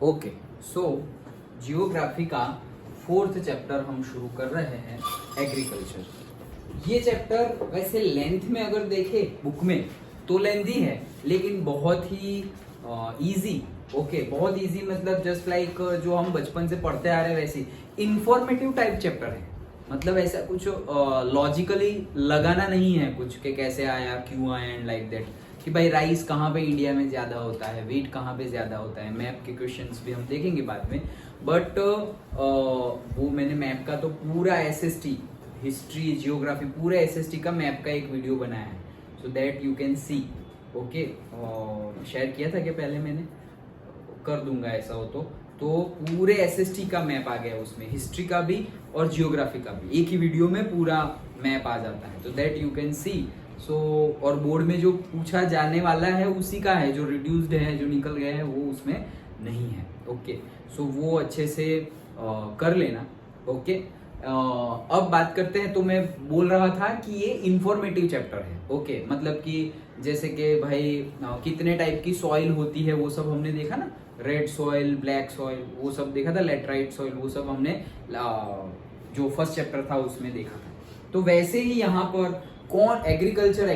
Okay, सो geography का 4th chapter हम शुरू कर रहे हैं, एग्रीकल्चर। ये चैप्टर वैसे लेंथ में अगर देखे बुक में तो लेंथी है, लेकिन बहुत ही इजी। ओके, बहुत इजी मतलब जस्ट लाइक जो हम बचपन से पढ़ते आ रहे हैं वैसे इंफॉर्मेटिव टाइप चैप्टर है। मतलब ऐसा कुछ लॉजिकली लगाना नहीं है कुछ के कैसे आया, क्यों आया एंड लाइक दैट, कि भाई राइस कहाँ पे इंडिया में ज्यादा होता है, वीट कहाँ पे ज्यादा होता है। मैप के क्वेश्चंस भी हम देखेंगे बाद में, बट वो मैंने मैप का तो पूरा एसएसटी, हिस्ट्री जियोग्राफी पूरे एसएसटी का मैप का एक वीडियो बनाया है, so that you can see. Okay, share किया था कि पहले मैंने कर दूंगा ऐसा हो तो पूरे एसएसटी का मैप आ गया उसमें, हिस्ट्री का भी और जियोग्राफी का भी एक ही वीडियो में पूरा मैप आ जाता है, तो दैट यू कैन सी। सो और बोर्ड में जो पूछा जाने वाला है उसी का है, जो रिड्यूस्ड है, जो निकल गया है वो उसमें नहीं है। ओके, सो वो अच्छे से कर लेना। ओके, अब बात करते हैं। तो मैं बोल रहा था कि ये इंफॉर्मेटिव चैप्टर है। ओके, मतलब कि जैसे कि भाई कितने टाइप की सॉइल होती है वो सब हमने देखा ना, रेड सॉइल, ब्लैक सॉइल, वो सब देखा था, लेटराइट सॉइल, वो सब हमने जो फर्स्ट चैप्टर था उसमें देखा था। तो वैसे ही यहाँ पर कौन एग्रीकल्चर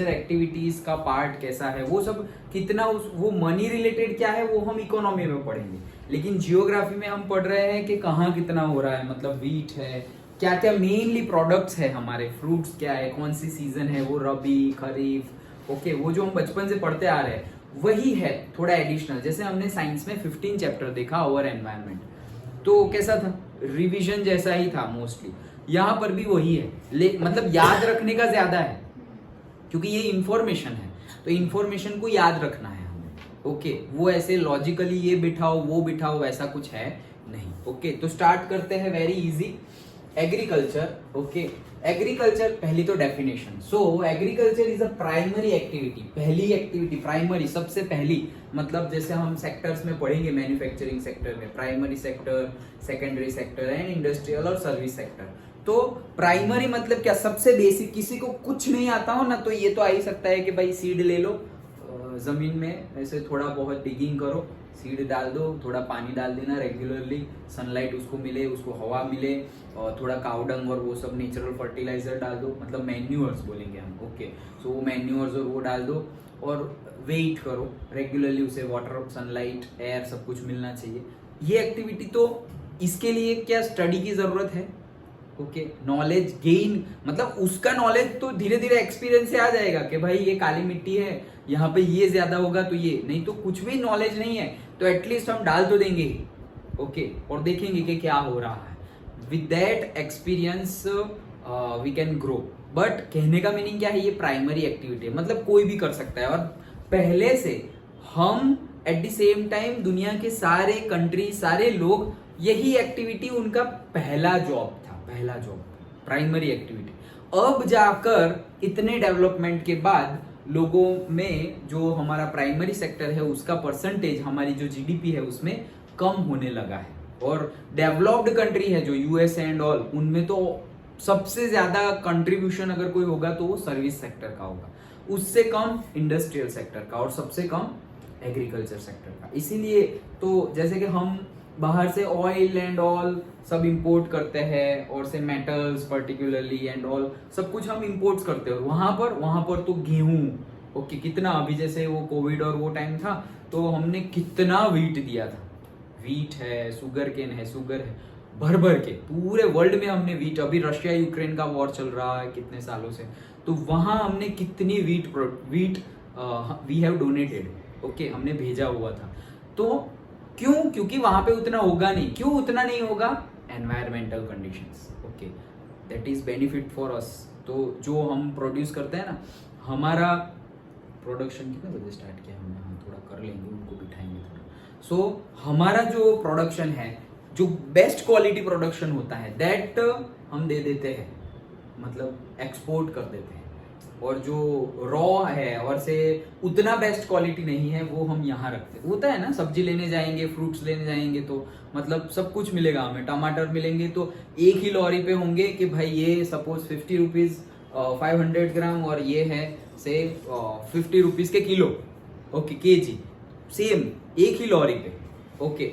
एक्टिविटीज का पार्ट कैसा है, वो सब कितना वो मनी रिलेटेड क्या है वो हम इकोनॉमी में पढ़ेंगे, लेकिन जियोग्राफी में हम पढ़ रहे हैं कि कहाँ कितना हो रहा है। मतलब वीट है, क्या क्या मेनली प्रोडक्ट्स है हमारे, फ्रूट्स क्या है, कौन सी सीजन है, वो रबी, खरीफ। ओके, वो जो हम बचपन से पढ़ते आ रहे हैं वही है, थोड़ा एडिशनल। जैसे हमने साइंस में 15 चैप्टर देखा ओवर एनवायरमेंट, तो कैसा था, रिवीजन जैसा ही था मोस्टली। यहाँ पर भी वही है, मतलब याद रखने का ज्यादा है, क्योंकि ये इंफॉर्मेशन है, तो इंफॉर्मेशन को याद रखना है हमें। ओके, वो ऐसे लॉजिकली ये बिठाओ वो बिठाओ वैसा कुछ है नहीं। ओके, तो स्टार्ट करते हैं, very easy. Agriculture. Okay, agriculture पहली तो definition. So agriculture is a primary activity, पहली एक्टिविटी, प्राइमरी सबसे पहली। मतलब जैसे हम सेक्टर्स में पढ़ेंगे, मैन्युफैक्चरिंग सेक्टर में primary sector, secondary sector and industrial और सर्विस सेक्टर। तो प्राइमरी मतलब क्या, सबसे बेसिक। किसी को कुछ नहीं आता हो ना, तो ये तो आ ही सकता है कि भाई सीड ले लो, जमीन में ऐसे थोड़ा बहुत डिगिंग करो, सीड डाल दो, थोड़ा पानी डाल देना रेगुलरली, सनलाइट उसको मिले, उसको हवा मिले, और थोड़ा काउडंग और वो सब नेचुरल फर्टिलाइजर डाल दो, मतलब मैन्यूअर्स बोलेंगे हम। ओके, सो वो मैन्यूअर्स और वो डाल दो और वेट करो रेगुलरली, उसे वाटर, सनलाइट, एयर सब कुछ मिलना चाहिए। ये एक्टिविटी, तो इसके लिए क्या स्टडी की जरूरत है। ओके, नॉलेज गेन, मतलब उसका नॉलेज तो धीरे धीरे एक्सपीरियंस से आ जाएगा कि भाई ये काली मिट्टी है, यहाँ पे ये ज्यादा होगा, तो ये नहीं, तो कुछ भी नॉलेज नहीं है तो एटलीस्ट हम डाल तो देंगे ही। ओके, और देखेंगे कि क्या हो रहा है। With that experience we can grow. But कहने का मीनिंग क्या है, ये प्राइमरी एक्टिविटी है, मतलब कोई भी कर सकता है। और पहले से हम एट द सेम टाइम दुनिया के सारे कंट्री, सारे लोग, यही एक्टिविटी उनका पहला जॉब था, पहला जॉब, प्राइमरी एक्टिविटी। अब जाकर इतने डेवलपमेंट के बाद लोगों में जो हमारा प्राइमरी सेक्टर है उसका परसेंटेज, हमारी जो जीडीपी है उसमें कम होने लगा है। और डेवलप्ड कंट्री है जो यूएस एंड ऑल, उनमें तो सबसे ज्यादा कंट्रीब्यूशन अगर कोई होगा तो वो सर्विस सेक्टर का होगा, उससे कम इंडस्ट्रियल सेक्टर का, और सबसे कम एग्रीकल्चर सेक्टर का। इसीलिए तो जैसे कि हम बाहर से ऑयल एंड ऑल सब इंपोर्ट करते हैं, और से मेटल्स पर्टिकुलरली एंड ऑल सब कुछ हम इंपोर्ट करते हैं, और वहां पर तो गेहूं। ओके, कितना, अभी जैसे वो कोविड और वो टाइम था तो हमने कितना वीट दिया था, वीट है, सुगर केन है, सुगर है, भर भर के पूरे वर्ल्ड में हमने वीट। अभी रशिया यूक्रेन का वॉर चल रहा है कितने सालों से, तो वहां हमने कितनी wheat we have donated. Okay, हमने भेजा हुआ था। तो क्यों, क्योंकि वहां पे उतना होगा नहीं। क्यों उतना नहीं होगा, environmental conditions. Okay, that is benefit for us. तो जो हम प्रोड्यूस करते हैं ना, हमारा प्रोडक्शन कितने बजे स्टार्ट किया हमने, हम थोड़ा कर लेंगे, उनको बिठाएंगे थोड़ा। सो हमारा जो प्रोडक्शन है, जो बेस्ट क्वालिटी प्रोडक्शन होता है, दैट हम दे देते हैं, मतलब एक्सपोर्ट कर देते हैं। और जो रॉ है और से उतना बेस्ट क्वालिटी नहीं है, वो हम यहाँ रखते हैं। होता है ना, सब्जी लेने जाएंगे, फ्रूट्स लेने जाएंगे तो मतलब सब कुछ मिलेगा हमें। टमाटर मिलेंगे तो एक ही लॉरी पे होंगे कि भाई ये सपोज 50 रुपीज 500 ग्राम, और ये है से 50 रुपीज के किलो। ओके, केजी, सेम एक ही लॉरी पे। ओके,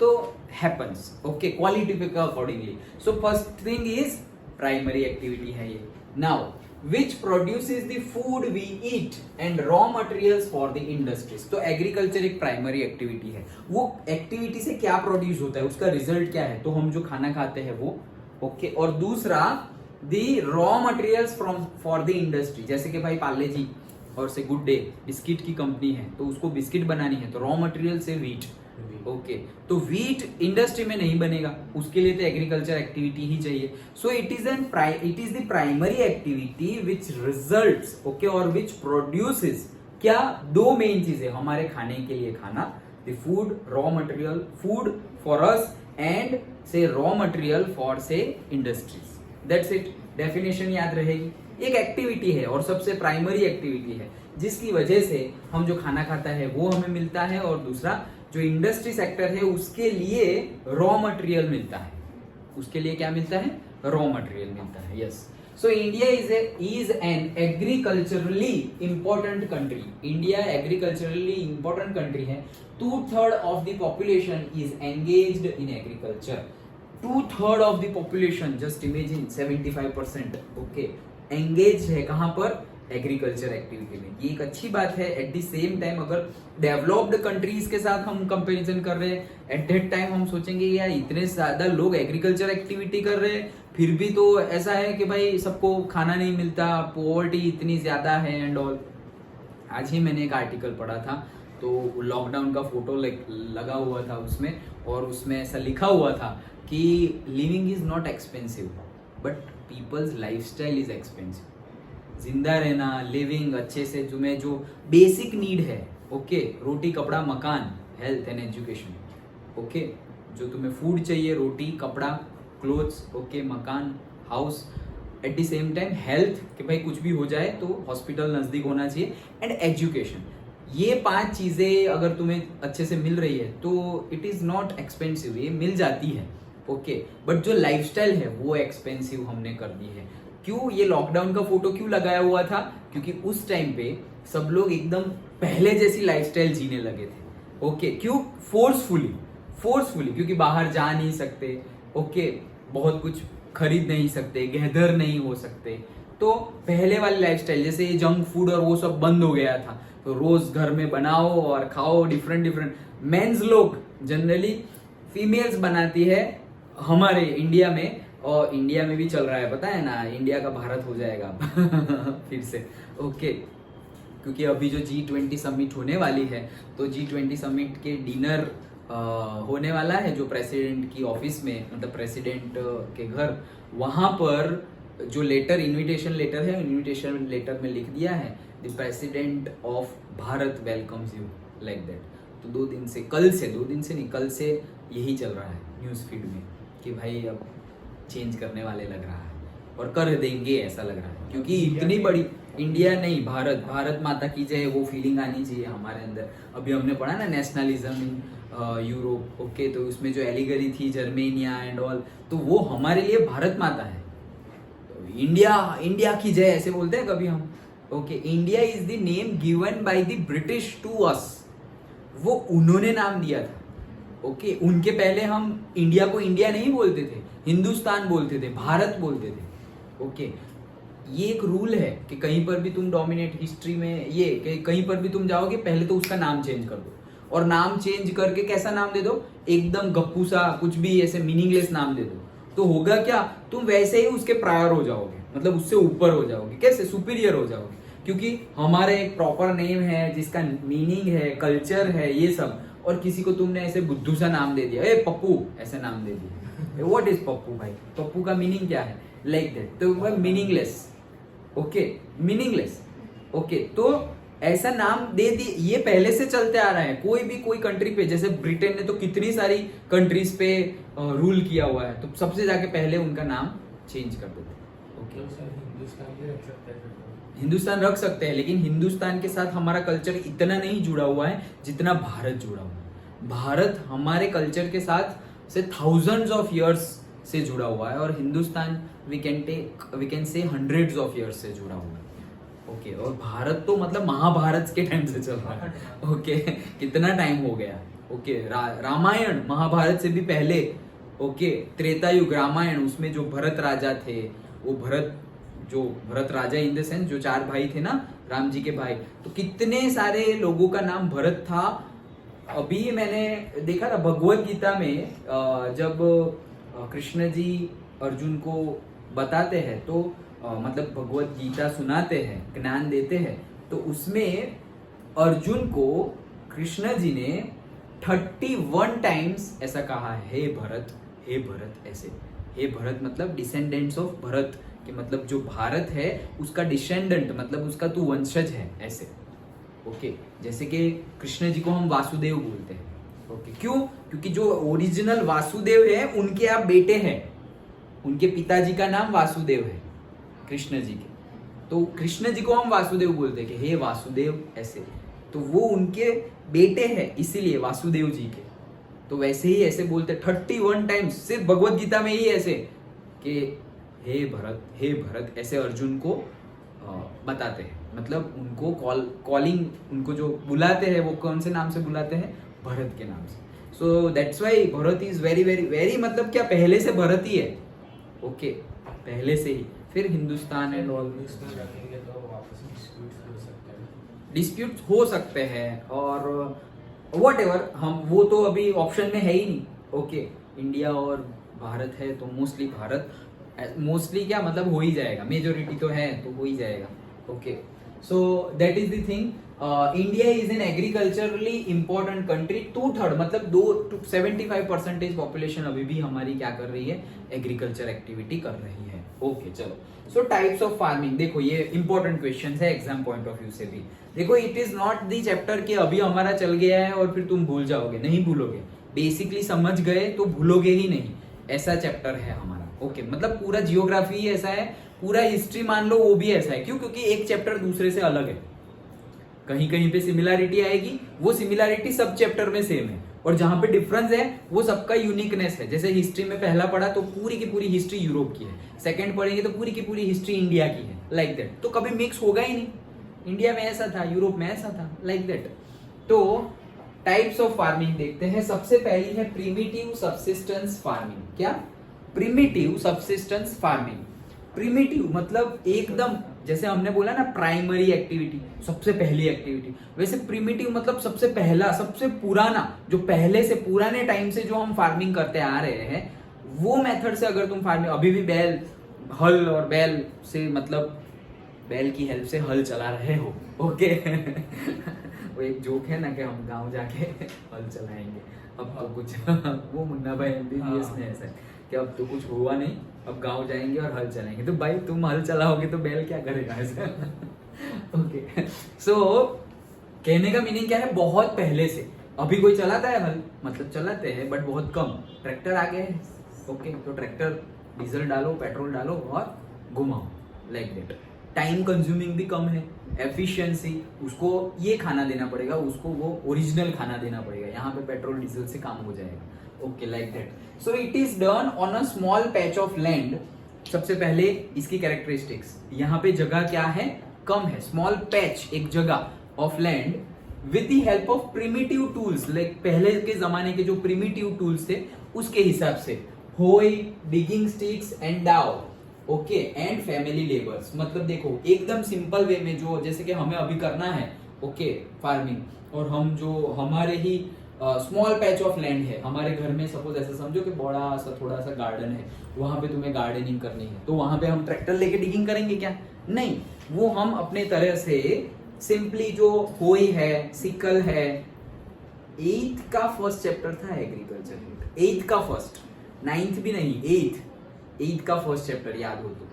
तो हैपन्स, ओके, क्वालिटी पे का accordingly. So first thing is primary activity है ये। Now which produces the food we eat and raw materials for the industries। तो एग्रीकल्चर एक प्राइमरी एक्टिविटी है। वो एक्टिविटी से क्या प्रोड्यूस होता है, उसका रिजल्ट क्या है, तो हम जो खाना खाते हैं वो, ओके। और दूसरा the raw materials from for the industry, जैसे कि भाई पार्ले जी और से गुड डे बिस्किट की कंपनी है, तो उसको बिस्किट बनानी है तो रॉ मटेरियल से वीट, ओके। तो वीट इंडस्ट्री में नहीं बनेगा, उसके लिए तो एग्रीकल्चर एक्टिविटी ही चाहिए। So it is the primary activity which results, okay, और विच प्रोड्यूसेस क्या, दो मेन चीजें हमारे खाने के लिए, खाना, the food, raw material, food for us and से रॉ मटेरियल फॉर से इंडस्ट्रीज। दैट्स इट, डेफिनेशन याद रहेगी। एक एक्टिविटी है और सबसे प्राइमरी एक्टिविटी है जिसकी वजह से हम जो खाना खाता है वो हमें मिलता है, और दूसरा जो इंडस्ट्री सेक्टर है उसके लिए रॉ मटेरियल मिलता है। उसके लिए क्या मिलता है, रॉ मटेरियल मिलता है। Yes, so India is an agriculturally important country. India agriculturally important country है। 2/3 of the population is engaged in agriculture. 2/3 of the population, just imagine 75%, okay, engage है कहां पर, एग्रीकल्चर एक्टिविटी में। ये एक अच्छी बात है। एट द सेम टाइम अगर डेवलप्ड कंट्रीज के साथ हम कंपैरिजन कर रहे हैं, एट दैट टाइम हम सोचेंगे यार इतने ज्यादा लोग एग्रीकल्चर एक्टिविटी कर रहे हैं, फिर भी तो ऐसा है कि भाई सबको खाना नहीं मिलता, पॉवर्टी इतनी ज्यादा है एंड ऑल। आज ही मैंने एक आर्टिकल पढ़ा था, तो लॉकडाउन का फोटो लगा हुआ था उसमें, और उसमें ऐसा लिखा हुआ था कि living is not expensive but people's lifestyle is expensive. जिंदा रहना, लिविंग अच्छे से, तुम्हें जो बेसिक नीड है, ओके, रोटी कपड़ा मकान, हेल्थ एंड एजुकेशन, ओके, जो तुम्हें फूड चाहिए, रोटी कपड़ा क्लोथ्स, ओके, मकान house, at the same time health, कि भाई कुछ भी हो जाए तो हॉस्पिटल नजदीक होना चाहिए, एंड एजुकेशन। ये 5 चीजें अगर तुम्हें अच्छे से मिल रही है तो इट इज नॉट एक्सपेंसिव, ये मिल जाती है, ओके। बट जो लाइफस्टाइल है वो एक्सपेंसिव हमने कर दी है। क्यों ये लॉकडाउन का फोटो क्यों लगाया हुआ था, क्योंकि उस टाइम पे सब लोग एकदम पहले जैसी लाइफस्टाइल जीने लगे थे, ओके। क्यों, फोर्सफुली, क्योंकि बाहर जा नहीं सकते, ओके, बहुत कुछ खरीद नहीं सकते, गहदर नहीं हो सकते, तो पहले वाली लाइफस्टाइल, जैसे ये जंक फूड और वो सब बंद हो गया था, तो रोज घर में बनाओ और खाओ। डिफरेंट मेंस लोग जनरली, फीमेल्स बनाती है हमारे इंडिया में, और इंडिया में भी चल रहा है, पता है ना, इंडिया का भारत हो जाएगा फिर से, ओके। क्योंकि अभी जो G20 समिट होने वाली है, तो G20 समिट के डिनर होने वाला है जो प्रेसिडेंट की ऑफिस में, मतलब प्रेसिडेंट के घर, वहां पर जो लेटर, इनविटेशन लेटर है, इनविटेशन लेटर में लिख दिया है the president of Bharat welcomes you, like that. तो 2 दिन से, कल से यही चल रहा है न्यूज फीड में कि भाई अब चेंज करने वाले लग रहा है, और कर देंगे ऐसा लग रहा है, क्योंकि इतनी बड़ी, इंडिया नहीं, भारत माता की जय, वो फीलिंग आनी चाहिए हमारे अंदर। अभी हमने पढ़ा ना नेशनलिज्म इन यूरोप, ओके, तो उसमें जो एलिगरी थी जर्मेनिया एंड ऑल, तो वो हमारे लिए भारत माता है। तो इंडिया की जय ऐसे बोलते हैं कभी हम, okay. India is the name given by the British to us, वो उन्होंने नाम दिया था, ओके। उनके पहले हम इंडिया को इंडिया नहीं बोलते थे, हिंदुस्तान बोलते थे, भारत बोलते थे, ओके। ये एक रूल है कि कहीं पर भी तुम डोमिनेट हिस्ट्री में, ये कि कहीं पर भी तुम जाओगे पहले तो उसका नाम चेंज कर दो, और नाम चेंज करके कैसा नाम दे दो, एकदम गप्पू सा, कुछ भी ऐसे मीनिंगलेस नाम दे दो, तो होगा क्या, तुम वैसे ही उसके प्रायर हो जाओगे, मतलब उससे ऊपर हो जाओगे, कैसे, सुपीरियर हो जाओगे, क्योंकि हमारे एक प्रॉपर नेम है जिसका मीनिंग है, कल्चर है, ये सब, और किसी को तुमने ऐसे बुद्धू सा नाम दे दिया, ए पप्पू ऐसे नाम दे दिया, व्हाट इज पप्पू, भाई पप्पू का मीनिंग क्या है, लाइक दैट, तो वह मीनिंगलेस, ओके, मीनिंगलेस, ओके। तो ऐसा नाम दे दी, ये पहले से चलते आ रहा है, कोई कंट्री पे, जैसे ब्रिटेन ने तो कितनी सारी कंट्रीज पे रूल किया हुआ है, तो सबसे जाके पहले उनका नाम चेंज कर देते, ओके। हिंदुस्तान रख सकते हैं, लेकिन हिंदुस्तान के साथ हमारा कल्चर इतना नहीं जुड़ा हुआ है जितना भारत जुड़ा हुआ है। भारत हमारे कल्चर के साथ से थाउजेंड्स ऑफ इयर्स से जुड़ा हुआ है, और Hindustan we can say hundreds of years से जुड़ा हुआ है, ओके, और भारत तो मतलब महाभारत के टाइम से चल रहा है। ओके, कितना टाइम हो गया। ओके, रामायण महाभारत से भी पहले। ओके, त्रेता युग रामायण, उसमें जो भरत राजा थे, वो भरत राजा इन द सेंस जो 4 भाई थे ना, राम जी के भाई, तो कितने सारे लोगों का नाम भरत था। अभी मैंने देखा था भगवत गीता में, जब कृष्ण जी अर्जुन को बताते हैं तो मतलब भगवत गीता सुनाते हैं, ज्ञान देते हैं, तो उसमें अर्जुन को कृष्ण जी ने 31 टाइम्स ऐसा कहा है, हे भरत, हे भरत, ऐसे। हे भरत मतलब डिसेंडेंट्स ऑफ भरत, कि मतलब जो भारत है उसका डिसेंडेंट, मतलब उसका तू वंशज है, ऐसे। ओके, जैसे कि कृष्ण जी को हम वासुदेव बोलते हैं। ओके, क्यों? क्योंकि जो ओरिजिनल वासुदेव है उनके आप बेटे हैं, उनके पिताजी का नाम वासुदेव है कृष्ण जी के, तो कृष्ण जी को हम वासुदेव बोलते हैं कि हे वासुदेव, ऐसे। तो वो उनके बेटे हैं, इसीलिए वासुदेव जी के। तो वैसे ही ऐसे बोलते 31 टाइम्स, सिर्फ भगवत गीता में ही ऐसे कि हे भरत, ऐसे अर्जुन को बताते हैं। मतलब उनको कॉलिंग, उनको जो बुलाते हैं वो कौन से नाम से बुलाते हैं? भरत के नाम से। So that's why Bharat is very very very, मतलब क्या पहले से भरत ही है। ओके, पहले से ही। फिर हिंदुस्तान एंड ऑल डिस्प्यूट हो सकते हैं, और वट एवर, हम वो तो अभी ऑप्शन में है ही नहीं। ओके, इंडिया और भारत है तो मोस्टली भारत, मोस्टली क्या मतलब हो ही जाएगा, मेजोरिटी तो है तो हो ही जाएगा। Okay, so that is the thing. India is an agriculturally important country, 2/3 मतलब 75% पॉपुलेशन अभी भी हमारी क्या कर रही है? एग्रीकल्चर एक्टिविटी कर रही है। ओके, चलो। सो टाइप्स ऑफ फार्मिंग, देखो ये इंपॉर्टेंट क्वेश्चन है एग्जाम पॉइंट ऑफ व्यू से भी। देखो, it is not the chapter कि अभी हमारा चल गया है और फिर तुम भूल जाओगे, नहीं भूलोगे। बेसिकली समझ गए तो भूलोगे ही नहीं, ऐसा चैप्टर है हमारा। ओके, मतलब पूरा जियोग्राफी ही ऐसा है, पूरा हिस्ट्री मान लो वो भी ऐसा है। क्यों? क्योंकि एक चैप्टर दूसरे से अलग है, कहीं कहीं पे सिमिलैरिटी आएगी, वो सिमिलैरिटी सब चैप्टर में सेम है, और जहां पे डिफरेंस है वो सबका यूनिकनेस है। जैसे हिस्ट्री में पहला पढ़ा तो पूरी की पूरी हिस्ट्री यूरोप की है, सेकंड पढ़ेंगे तो पूरी की पूरी हिस्ट्री इंडिया की है, लाइक दैट। तो कभी मिक्स होगा ही नहीं, इंडिया में ऐसा था, यूरोप में ऐसा था, लाइक दैट। तो टाइप्स ऑफ फार्मिंग देखते हैं। सबसे पहली है प्रिमिटिव सबसिस्टेंस फार्मिंग। क्या? Primitive subsistence farming. प्रिमिटिव मतलब एकदम, जैसे हमने बोला ना प्राइमरी एक्टिविटी, सबसे पहली एक्टिविटी, वैसे प्रिमिटिव मतलब सबसे पहला, सबसे पुराना, जो पहले से पुराने टाइम से जो हम फार्मिंग करते आ रहे हैं, वो मेथड से अगर तुम फार्मिंग अभी भी बैल, हल और बैल से, मतलब बैल की हेल्प से हल चला रहे हो। ओके वो एक जोक है ना कि हम गांव जाके हल चलाएंगे, अब तो कुछ वो मुन्ना भाई एमबीबीएस में ऐसा है कि अब तो कुछ हुआ नहीं, अब गांव जाएंगे और हल चलाएंगे। तो भाई तुम हल चलाओगे तो बैल क्या करेगा ऐसे। ओके, सो कहने का मीनिंग क्या है? बहुत पहले से। अभी कोई चलाता है हल? मतलब चलाते हैं बट बहुत कम। ट्रैक्टर आ गए हैं, ओके, तो ट्रैक्टर डीजल डालो, पेट्रोल डालो और घुमाओ, लाइक दैट। टाइम कंज्यूमिंग भी कम है, एफिशिएंसी, उसको ये खाना देना पड़ेगा, उसको वो ओरिजिनल खाना देना पड़ेगा, यहाँ पे पेट्रोल डीजल से काम हो जाएगा। Okay, like that. So it is done on a small patch of land. सबसे पहले इसकी कैरेक्टरिस्टिक्स, यहाँ पे जगह क्या है? कम है, स्मॉल पैच, एक जगह of land, with the help of primitive tools, like पहले के जमाने के जो प्रिमिटिव टूल्स थे उसके हिसाब से, होय, डिगिंग स्टिक्स एंड डाउ, ओके, एंड फैमिली लेबर्स। मतलब देखो एकदम सिंपल वे में, जो जैसे कि हमें अभी करना है, ओके, फार्मिंग, और हम जो हमारे ही स्मॉल पैच ऑफ लैंड है हमारे घर में, सपोज ऐसा समझो कि बड़ा सा थोड़ा सा गार्डन है, वहां पे तुम्हें गार्डनिंग करनी है, तो वहां पे हम ट्रैक्टर लेके डिगिंग करेंगे क्या? नहीं, वो हम अपने तरह से सिंपली जो होई है, सिकल है। 8th का फर्स्ट चैप्टर था एग्रीकल्चर, 8th का फर्स्ट, 9th भी नहीं, 8th का फर्स्ट चैप्टर याद हो तो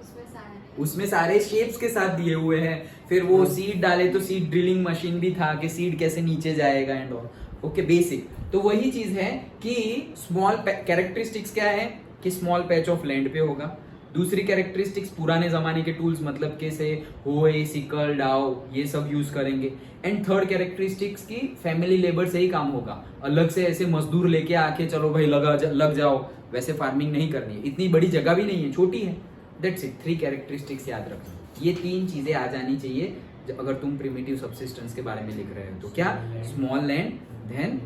उसमें सारे शेप्स के साथ दिए हुए हैं। फिर वो सीड डाले तो सीड ड्रिलिंग मशीन भी था कि सीड कैसे नीचे जाएगा एंड ऑल। Okay, basic. तो वही चीज है कि स्मॉल कैरेक्टरिस्टिक्स क्या है कि स्मॉल पैच ऑफ लैंड पे होगा। दूसरी कैरेक्टरिस्टिक्स पुराने जमाने के टूल्स, मतलब कैसे होए, सिकल, डाव, ये सब यूज करेंगे। एंड थर्ड कैरेक्टरिस्टिक्स की फैमिली लेबर से ही काम होगा, अलग से ऐसे मजदूर लेके आके चलो भाई लग जाओ, वैसे फार्मिंग नहीं करनी है। इतनी बड़ी जगह भी नहीं है, छोटी है। दैट्स इट, 3 कैरेक्टरिस्टिक्स याद रखना। ये 3 चीजें आ जानी चाहिए अगर तुम प्रिमिटिव सब्सिस्टेंस के बारे में लिख रहे हो तो। क्या? Small land, then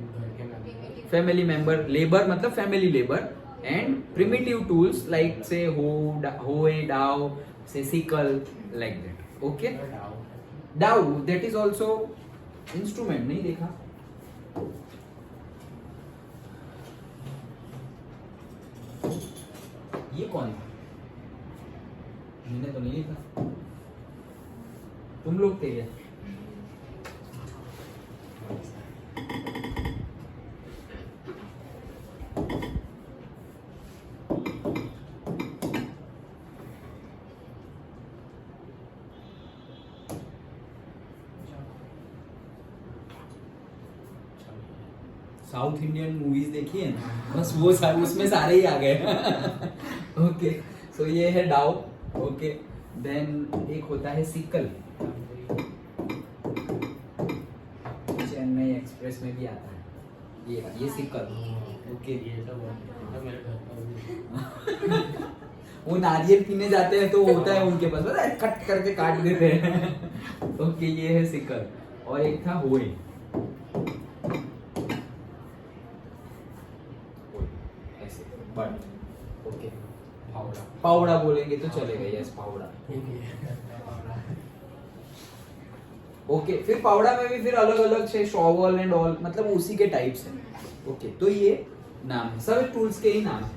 family member, labour मतलब family labour, and primitive tools like से hoe, डाव, से sickle, like that. Okay, dao that is also instrument, नहीं देखा? ये कौन था? मैंने तो नहीं लिखा, तुम लोग थे क्या? साउथ इंडियन मूवीज देखी है ना, बस वो उसमें सारे ही आ गए। ओके, सो ये है डाउ। ओके, देन एक होता है सिकल, चेन्नई एक्सप्रेस में भी आता है ये सिकल। ओके, ये सब मेरे घर पर वो नारियल पीने जाते हैं तो होता है उनके पास, पता है, कट करके काट देते हैं। ओके, ये है सिकल। और एक था होए, ऐसे बट ओके, पावड़ा बोलेंगे तो चलेगा, यस पावड़ा। ओके, फिर पावड़ा में भी फिर अलग अलग से शॉवल एंड ऑल, मतलब उसी के टाइप्स हैं। ओके, तो ये नाम है, सब टूल्स के ही नाम है।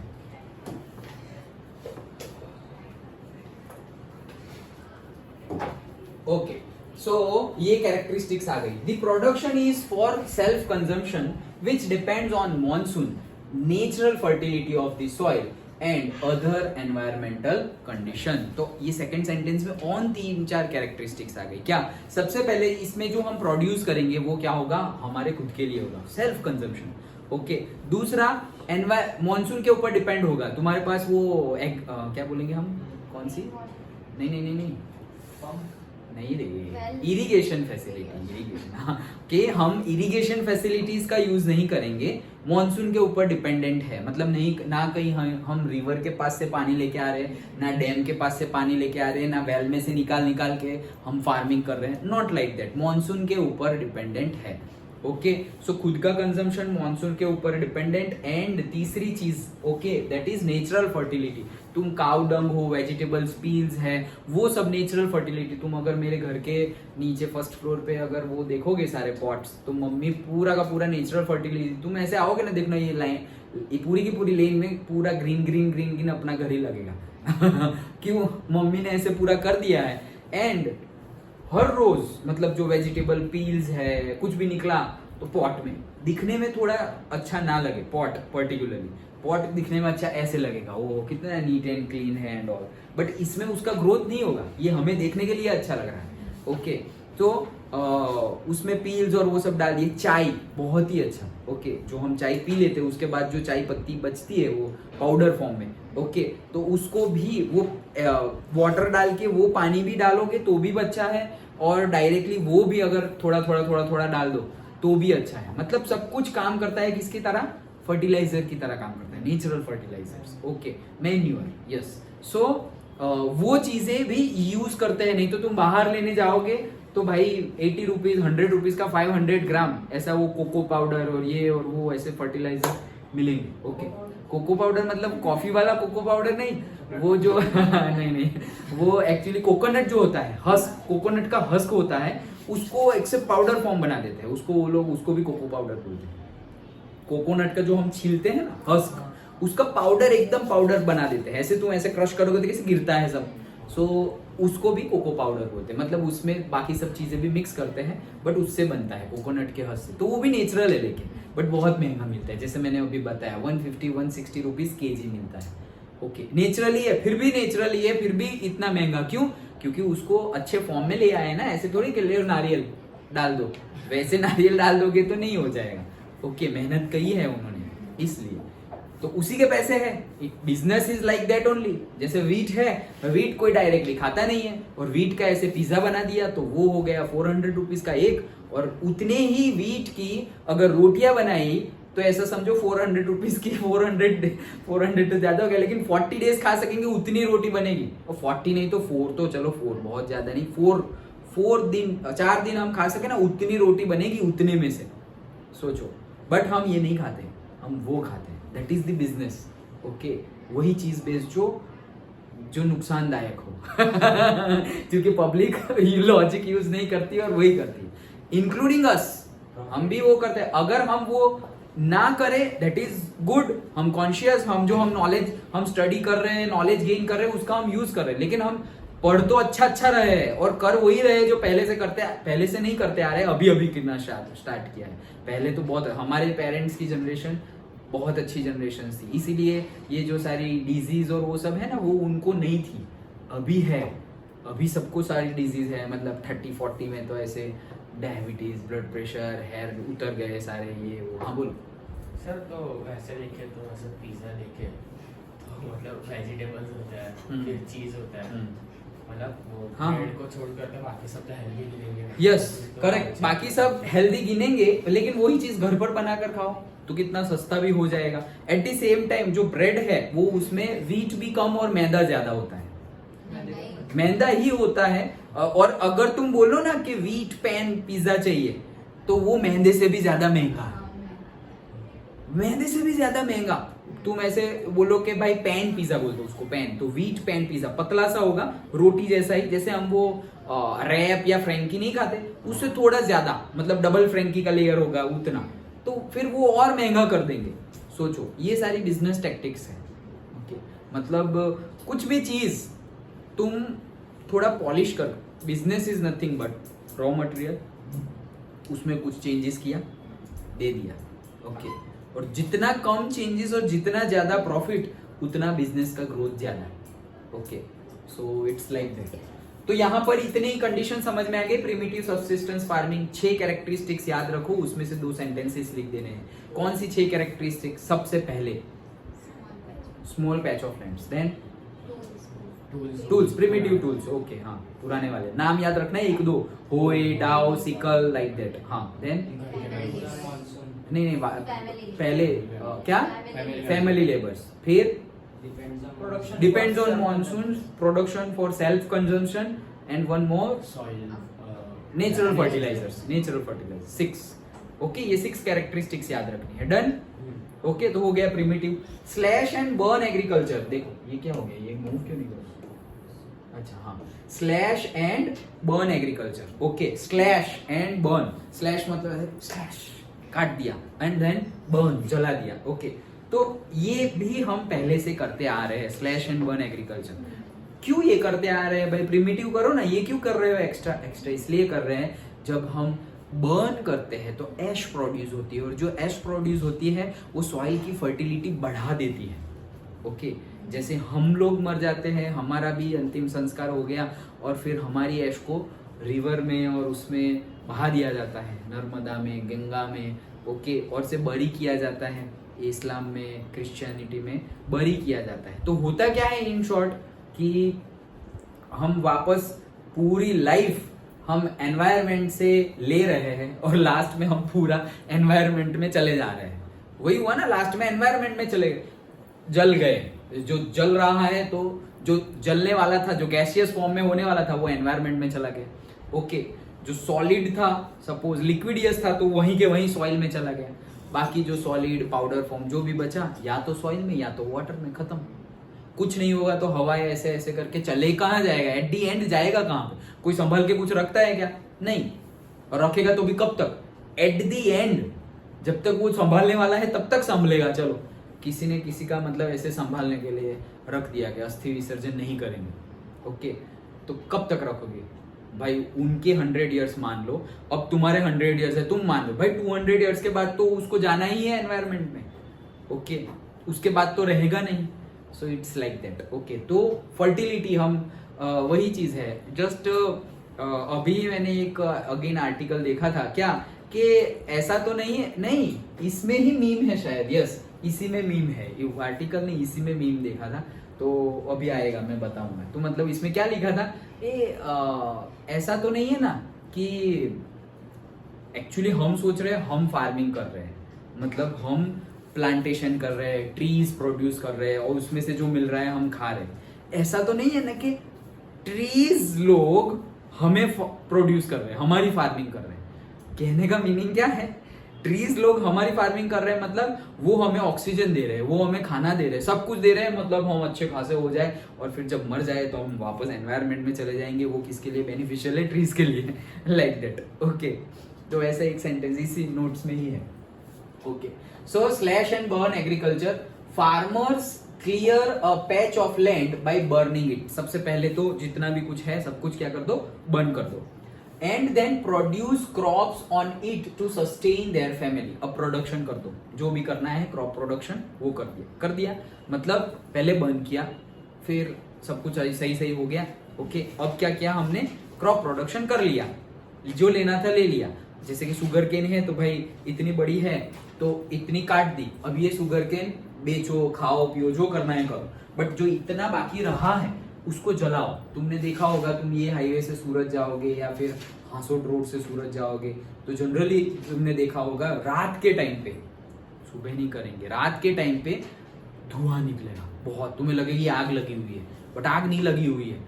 ओके, सो ये कैरेक्टरिस्टिक्स आ गई। The production is for self consumption which depends on monsoon, natural fertility of the soil and other environmental condition. तो ये सेकंड सेंटेंस में ऑन 3-4 कैरेक्टरिस्टिक्स आ गई। क्या? सबसे पहले इसमें जो हम प्रोड्यूस करेंगे वो क्या होगा? हमारे खुद के लिए होगा, सेल्फ कंजम्पशन। ओके, दूसरा मॉनसून के ऊपर डिपेंड होगा। तुम्हारे पास वो क्या बोलेंगे हम, कौन सी? नहीं नहीं रे, इरिगेशन फैसिलिटी, कि हम इरिगेशन फैसिलिटीज का यूज नहीं करेंगे, मॉनसून के ऊपर डिपेंडेंट है। मतलब नहीं, ना कहीं हम रिवर के पास से पानी लेके आ रहे हैं, ना डैम के पास से पानी लेके आ रहे हैं, ना वेल में से निकाल के हम फार्मिंग कर रहे हैं, नॉट लाइक दैट, मॉनसून के ऊपर डिपेंडेंट है। ओके, सो खुद का कंजम्पशन मॉनसून के ऊपर डिपेंडेंट। एंड तीसरी चीज, okay, that is natural fertility. तुम काउ डंग हो, वेजिटेबल्स, पील्स है, वो सब नेचुरल फर्टिलिटी। तुम अगर मेरे घर के नीचे फर्स्ट फ्लोर पे अगर वो देखोगे सारे पॉट्स, तो मम्मी पूरा का पूरा नेचुरल फर्टिलिटी, तुम ऐसे आओगे ना, देखना ये लाइन, ये पूरी की पूरी लेन में पूरा ग्रीन अपना घर ही लगेगा। क्यों? मम्मी ने ऐसे पूरा कर दिया है। एंड हर रोज मतलब जो वेजिटेबल पील्स है, कुछ भी निकला तो पॉट में, दिखने में थोड़ा अच्छा ना लगे, पॉट पर्टिकुलरली पॉट दिखने में अच्छा ऐसे लगेगा, वो कितना नीट एंड क्लीन है एंड ऑल, बट इसमें उसका ग्रोथ नहीं होगा, ये हमें देखने के लिए अच्छा लग रहा है। ओके, तो उसमें पील्स और वो सब डाल दिए। चाय बहुत ही अच्छा, ओके, जो हम चाय पी लेते हैं उसके बाद जो चाय पत्ती बचती है वो पाउडर फॉर्म में, ओके, तो उसको भी वो वाटर डाल के वो पानी भी डालोगे तो भी अच्छा है, और डायरेक्टली वो भी अगर थोड़ा डाल दो तो भी अच्छा है। मतलब सब कुछ काम करता है किसकी तरह? फर्टिलाइजर की तरह काम करता है, natural fertilisers. Okay, manure, yes. So वो चीजें भी यूज करते हैं, नहीं तो तुम बाहर लेने जाओगे तो भाई 80 रुपीज 100 रुपीज का 500 ग्राम ऐसा वो कोको पाउडर और ये और वो ऐसे फर्टिलाइजर मिलेंगे। ओके, कोको पाउडर मतलब कॉफी वाला कोको पाउडर नहीं, वो जो नहीं, वो एक्चुअली कोकोनट जो होता है, हस्क, कोकोनट का हस्क होता है, उसको एक से पाउडर फॉर्म बना देते हैं, उसको वो लोग उसको भी कोको पाउडर बोलते हैं। कोकोनट का जो हम छीलते हैं ना हस्क, उसका पाउडर एकदम पाउडर बना देते हैं, ऐसे तुम ऐसे क्रश करोगे तो कैसे गिरता है सब, सो उसको भी कोको पाउडर बोलते हैं। मतलब उसमें बाकी सब चीजें भी मिक्स करते हैं, बट उससे बनता है कोकोनट के हस्क से, तो वो भी नेचुरल है लेकिन, बट बहुत महंगा मिलता है, जैसे मैंने अभी बताया 150-160 रुपीज केजी मिलता है। ओके, नेचुरली है, फिर भी नेचुरली है, फिर भी इतना महंगा क्यों? क्योंकि उसको अच्छे फॉर्म में ले आए ना, ऐसे थोड़ी कि ले नारियल डाल दो, वैसे नारियल डाल दोगे तो नहीं हो जाएगा। ओके, मेहनत कही है उन्होंने, इसलिए तो उसी के पैसे है। Business is like that only. जैसे वीट है, वीट कोई डायरेक्टली खाता नहीं है, और वीट का ऐसे पिज्जा बना दिया तो वो हो गया 400 रुपीज का एक, और उतने ही वीट की अगर रोटियां बनाई तो ऐसा समझो 400 रुपीज की 400 तो ज्यादा हो गया, लेकिन 40 डेज खा सकेंगे उतनी रोटी बनेगी। और 40 नहीं तो 4, तो चलो 4 बहुत ज्यादा नहीं, 4 दिन 4 दिन हम खा सके ना, उतनी रोटी बनेगी उतने में से, सोचो। बट हम ये नहीं खाते, हम वो खाते हैं, that is the business. Okay, वही चीज बेचो जो नुकसानदायक हो क्योंकि पब्लिक लॉजिक यूज नहीं करती और वही करती है, इंक्लूडिंग अस। हम भी वो करते हैं। अगर हम वो ना करें दैट इज गुड, हम कॉन्शियस, हम नॉलेज हम स्टडी कर रहे हैं, नॉलेज गेन कर रहे हैं, उसका हम यूज कर रहे हैं, लेकिन हम पढ़ तो अच्छा रहे हैं और कर वही रहे जो पहले से नहीं करते आ रहे हैं, अभी कितना स्टार्ट किया है। पहले तो बहुत, हमारे पेरेंट्स की जनरेशन बहुत अच्छी जनरेशन थी, इसीलिए ये जो सारी डिजीज और वो सब है ना, वो उनको नहीं थी, अभी है। अभी सबको सारी डिजीज है, मतलब 30-40 में तो ऐसे डायबिटीज, ब्लड प्रेशर, हेयर उतर गए सारे, ये वो। हाँ बोलो सर। तो वैसे देखे तो वैसे पिज्जा देखे तो मतलब वेजिटेबल्स होता है, फिर चीज होता है, मतलब वो हाँ। ब्रेड को छोड़ करके बाकी सब तो हेल्दी गिनेंगे। यस करेक्ट, बाकी सब हेल्दी गिनेंगे, लेकिन वही चीज घर पर बनाकर खाओ तो कितना सस्ता भी हो जाएगा। एट द सेम टाइम जो ब्रेड है वो उसमें व्हीट भी कम और मैदा ज्यादा होता है, मैदा ही होता है। और अगर तुम बोलो ना कि व्हीट पैन पिज्जा चाहिए, तो वो मैदे से भी ज्यादा महंगा है, मैदे से भी ज्यादा महंगा। तुम ऐसे बोलो कि भाई पैन पिज्जा बोल दो उसको, पैन, तो व्हीट पैन पिज्जा पतला सा होगा, रोटी जैसा ही, जैसे हम वो रैप या फ्रेंकी नहीं खाते, उससे थोड़ा ज्यादा, मतलब डबल फ्रेंकी का लेयर होगा उतना, तो फिर वो और महंगा कर देंगे। सोचो, ये सारी बिजनेस टैक्टिक्स है। ओके, मतलब कुछ भी चीज तुम थोड़ा पॉलिश करो, business is nothing but raw material, उसमें कुछ चेंजेस किया, दे दिया। ओके, और जितना कम चेंजेस और जितना ज्यादा प्रॉफिट, उतना बिजनेस का ग्रोथ ज्यादा है। Okay, so it's like that. तो यहाँ पर इतने ही कंडीशन समझ में आ गए। प्रिमिटिव सब्सिस्टेंस फार्मिंग, 6 कैरेक्टरिस्टिक्स याद रखो, उसमें से 2 सेंटेंसेस लिख देने हैं। कौन सी 6 कैरेक्टरिस्टिक्स? सबसे पहले small patch of lands, then tools, primitive tools. Okay, हाँ, पुराने वाले नाम याद रखना है, 1-2, hoe, dao, sickle, like that. हाँ, देन नहीं पहले क्या? फैमिली लेबर्स, फिर depends on monsoon, production for self consumption, and one more soil, natural fertilisers, 6। Okay, ये 6 कैरेक्टरिस्टिक्स याद रखनी है। डन? ओके, तो हो गया primitive. Slash and burn agriculture, देखो ये क्या हो गया, ये मूव क्यों नहीं कर रहा? अच्छा हाँ, slash and burn agriculture. Okay, slash and burn, slash मतलब है स्लैश काट दिया, एंड देन बर्न जला दिया। ओके, तो ये भी हम पहले से करते आ रहे हैं, स्लैश एंड बर्न एग्रीकल्चर। क्यों ये करते आ रहे हैं भाई? प्रिमिटिव करो ना, ये क्यों कर रहे हो एक्स्ट्रा? इसलिए कर रहे हैं, जब हम बर्न करते हैं तो ऐश प्रोड्यूस होती है, और जो ऐश प्रोड्यूस होती है वो सॉइल की फर्टिलिटी बढ़ा देती है। ओके, जैसे हम लोग मर जाते हैं, हमारा भी अंतिम संस्कार हो गया, और फिर हमारी ऐश को रिवर में और उसमें बहा दिया जाता है, नर्मदा में, गंगा में। ओके, और से बरी किया जाता है, इस्लाम में, क्रिश्चियनिटी में बरी किया जाता है। तो होता क्या है इन शॉर्ट, कि हम वापस पूरी लाइफ हम एनवायरनमेंट से ले रहे हैं, और लास्ट में हम पूरा एनवायरनमेंट में चले जा रहे हैं। वही हुआ ना, लास्ट में एनवायरनमेंट में चले गए, जल गए। जो जल रहा है, तो जो जलने वाला था, जो गैसियस फॉर्म में होने वाला था, वो एनवायरनमेंट में चला गया। ओके, जो सॉलिड था, सपोज लिक्विडियस था, तो वहीं के वहीं सॉइल में चला गया। बाकी जो सॉलिड पाउडर फॉर्म जो भी बचा, या तो सॉइल में या तो वाटर में, खत्म। कुछ नहीं होगा तो हवा ऐसे ऐसे करके चले कहाँ जाएगा? एट दी एंड जाएगा कहाँ पे? कोई संभल के कुछ रखता है क्या? नहीं। और रखेगा तो भी कब तक? एट दी एंड, जब तक वो संभालने वाला है तब तक संभलेगा। चलो, किसी ने किसी का मतलब ऐसे संभालने के लिए रख दिया कि अस्थि विसर्जन नहीं करेंगे। ओके, तो कब तक रखोगे भाई? उनके 100 ईयर्स मान लो, अब तुम्हारे 100 ईयर्स है, तुम मान लो भाई 200 ईयर्स के बाद तो उसको जाना ही है एनवायरनमेंट में। ओके, उसके बाद तो रहेगा नहीं। So it's like that. Okay, तो फर्टिलिटी हम वही चीज है। जस्ट अभी मैंने एक अगेन आर्टिकल देखा था, क्या कि ऐसा तो नहीं है, नहीं इसमें ही मीम है शायद, यस इसी में मीम है, ये आर्टिकल नहीं, इसी में मीम देखा था, तो अभी आएगा मैं बताऊंगा। तो मतलब इसमें क्या लिखा था, ऐसा तो नहीं है ना कि एक्चुअली हम सोच रहे हैं हम फार्मिंग कर रहे हैं, मतलब हम प्लांटेशन कर रहे हैं, ट्रीज प्रोड्यूस कर रहे हैं और उसमें से जो मिल रहा है हम खा रहे हैं। ऐसा तो नहीं है ना कि ट्रीज लोग हमें प्रोड्यूस कर रहे हैं, हमारी फार्मिंग कर रहे हैं। कहने का मीनिंग क्या है, ट्रीज लोग हमारी फार्मिंग कर रहे हैं मतलब वो हमें ऑक्सीजन दे रहे हैं, वो हमें खाना दे रहे हैं, सब कुछ दे रहे हैं, मतलब हम अच्छे खासे हो जाए और फिर जब मर जाए तो हम वापस एनवायरनमेंट में चले जाएंगे। वो किसके लिए बेनिफिशियल है, ट्रीज के लिए, लाइक दैट। ओके, तो ऐसा एक सेंटेंस इसी नोट्स में ही है। Okay, so slash and burn agriculture, farmers clear a patch of land by burning it. सबसे पहले तो जितना भी कुछ है सब कुछ क्या कर दो, बर्न कर दो। And then produce crops on it to sustain their family. अब प्रोडक्शन कर दो, जो भी करना है क्रॉप प्रोडक्शन वो कर दिया मतलब पहले बर्न किया, फिर सब कुछ सही सही हो गया। ओके, अब क्या किया हमने, क्रॉप प्रोडक्शन कर लिया, जो लेना था ले लिया। जैसे कि शुगर केन है तो भाई इतनी बड़ी है तो इतनी काट दी, अब ये शुगर केन बेचो, खाओ पियो, जो करना है करो। बट जो इतना बाकी रहा है उसको जलाओ। तुमने देखा होगा, तुम ये हाईवे से सूरत जाओगे या फिर हांसोट रोड से सूरत जाओगे तो जनरली तुमने देखा होगा रात के टाइम पे, सुबह नहीं करेंगे, रात के टाइम पे धुआं निकलेगा बहुत, तुम्हें लगेगी आग लगी हुई है, बट आग नहीं लगी हुई है।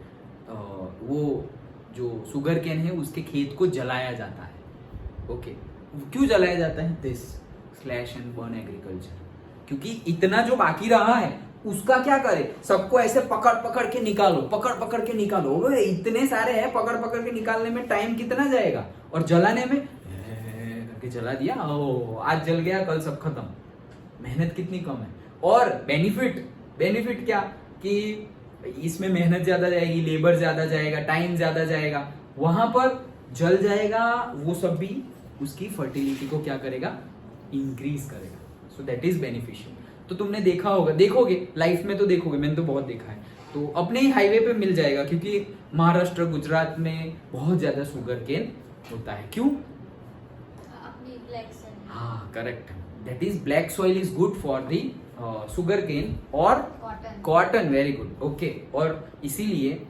वो जो शुगर केन है उसके खेत को जलाया जाता है। ओके, क्यों जलाया जाता है, this slash and burn agriculture, क्योंकि इतना जो बाकी रहा है उसका क्या करे, सबको ऐसे पकड़ पकड़ के निकालो, पकड़ पकड़ के निकालो। इतने सारे हैं, पकड़ पकड़ के निकालने में टाइम कितना जाएगा, और जलाने में करके जला दिया, ओ आज जल गया कल सब खत्म, मेहनत कितनी कम है। और बेनिफिट क्या कि इसमें मेहनत ज्यादा जाएगी, लेबर ज्यादा जाएगा, टाइम ज्यादा जाएगा, वहां पर जल जाएगा, वो सब भी उसकी फर्टिलिटी को क्या करेगा, इंक्रीज करेगा। So that is beneficial. तो तुमने देखा होगा, देखोगे लाइफ में तो देखोगे, मैंने तो बहुत देखा है, तो अपने ही हाईवे पे मिल जाएगा, क्योंकि महाराष्ट्र गुजरात में बहुत ज्यादा शुगर केन होता है। क्यों, अपनी ब्लैक सॉइल, हाँ correct, that is black soil is good for the sugarcane और कॉटन, वेरी गुड। ओके, और इसीलिए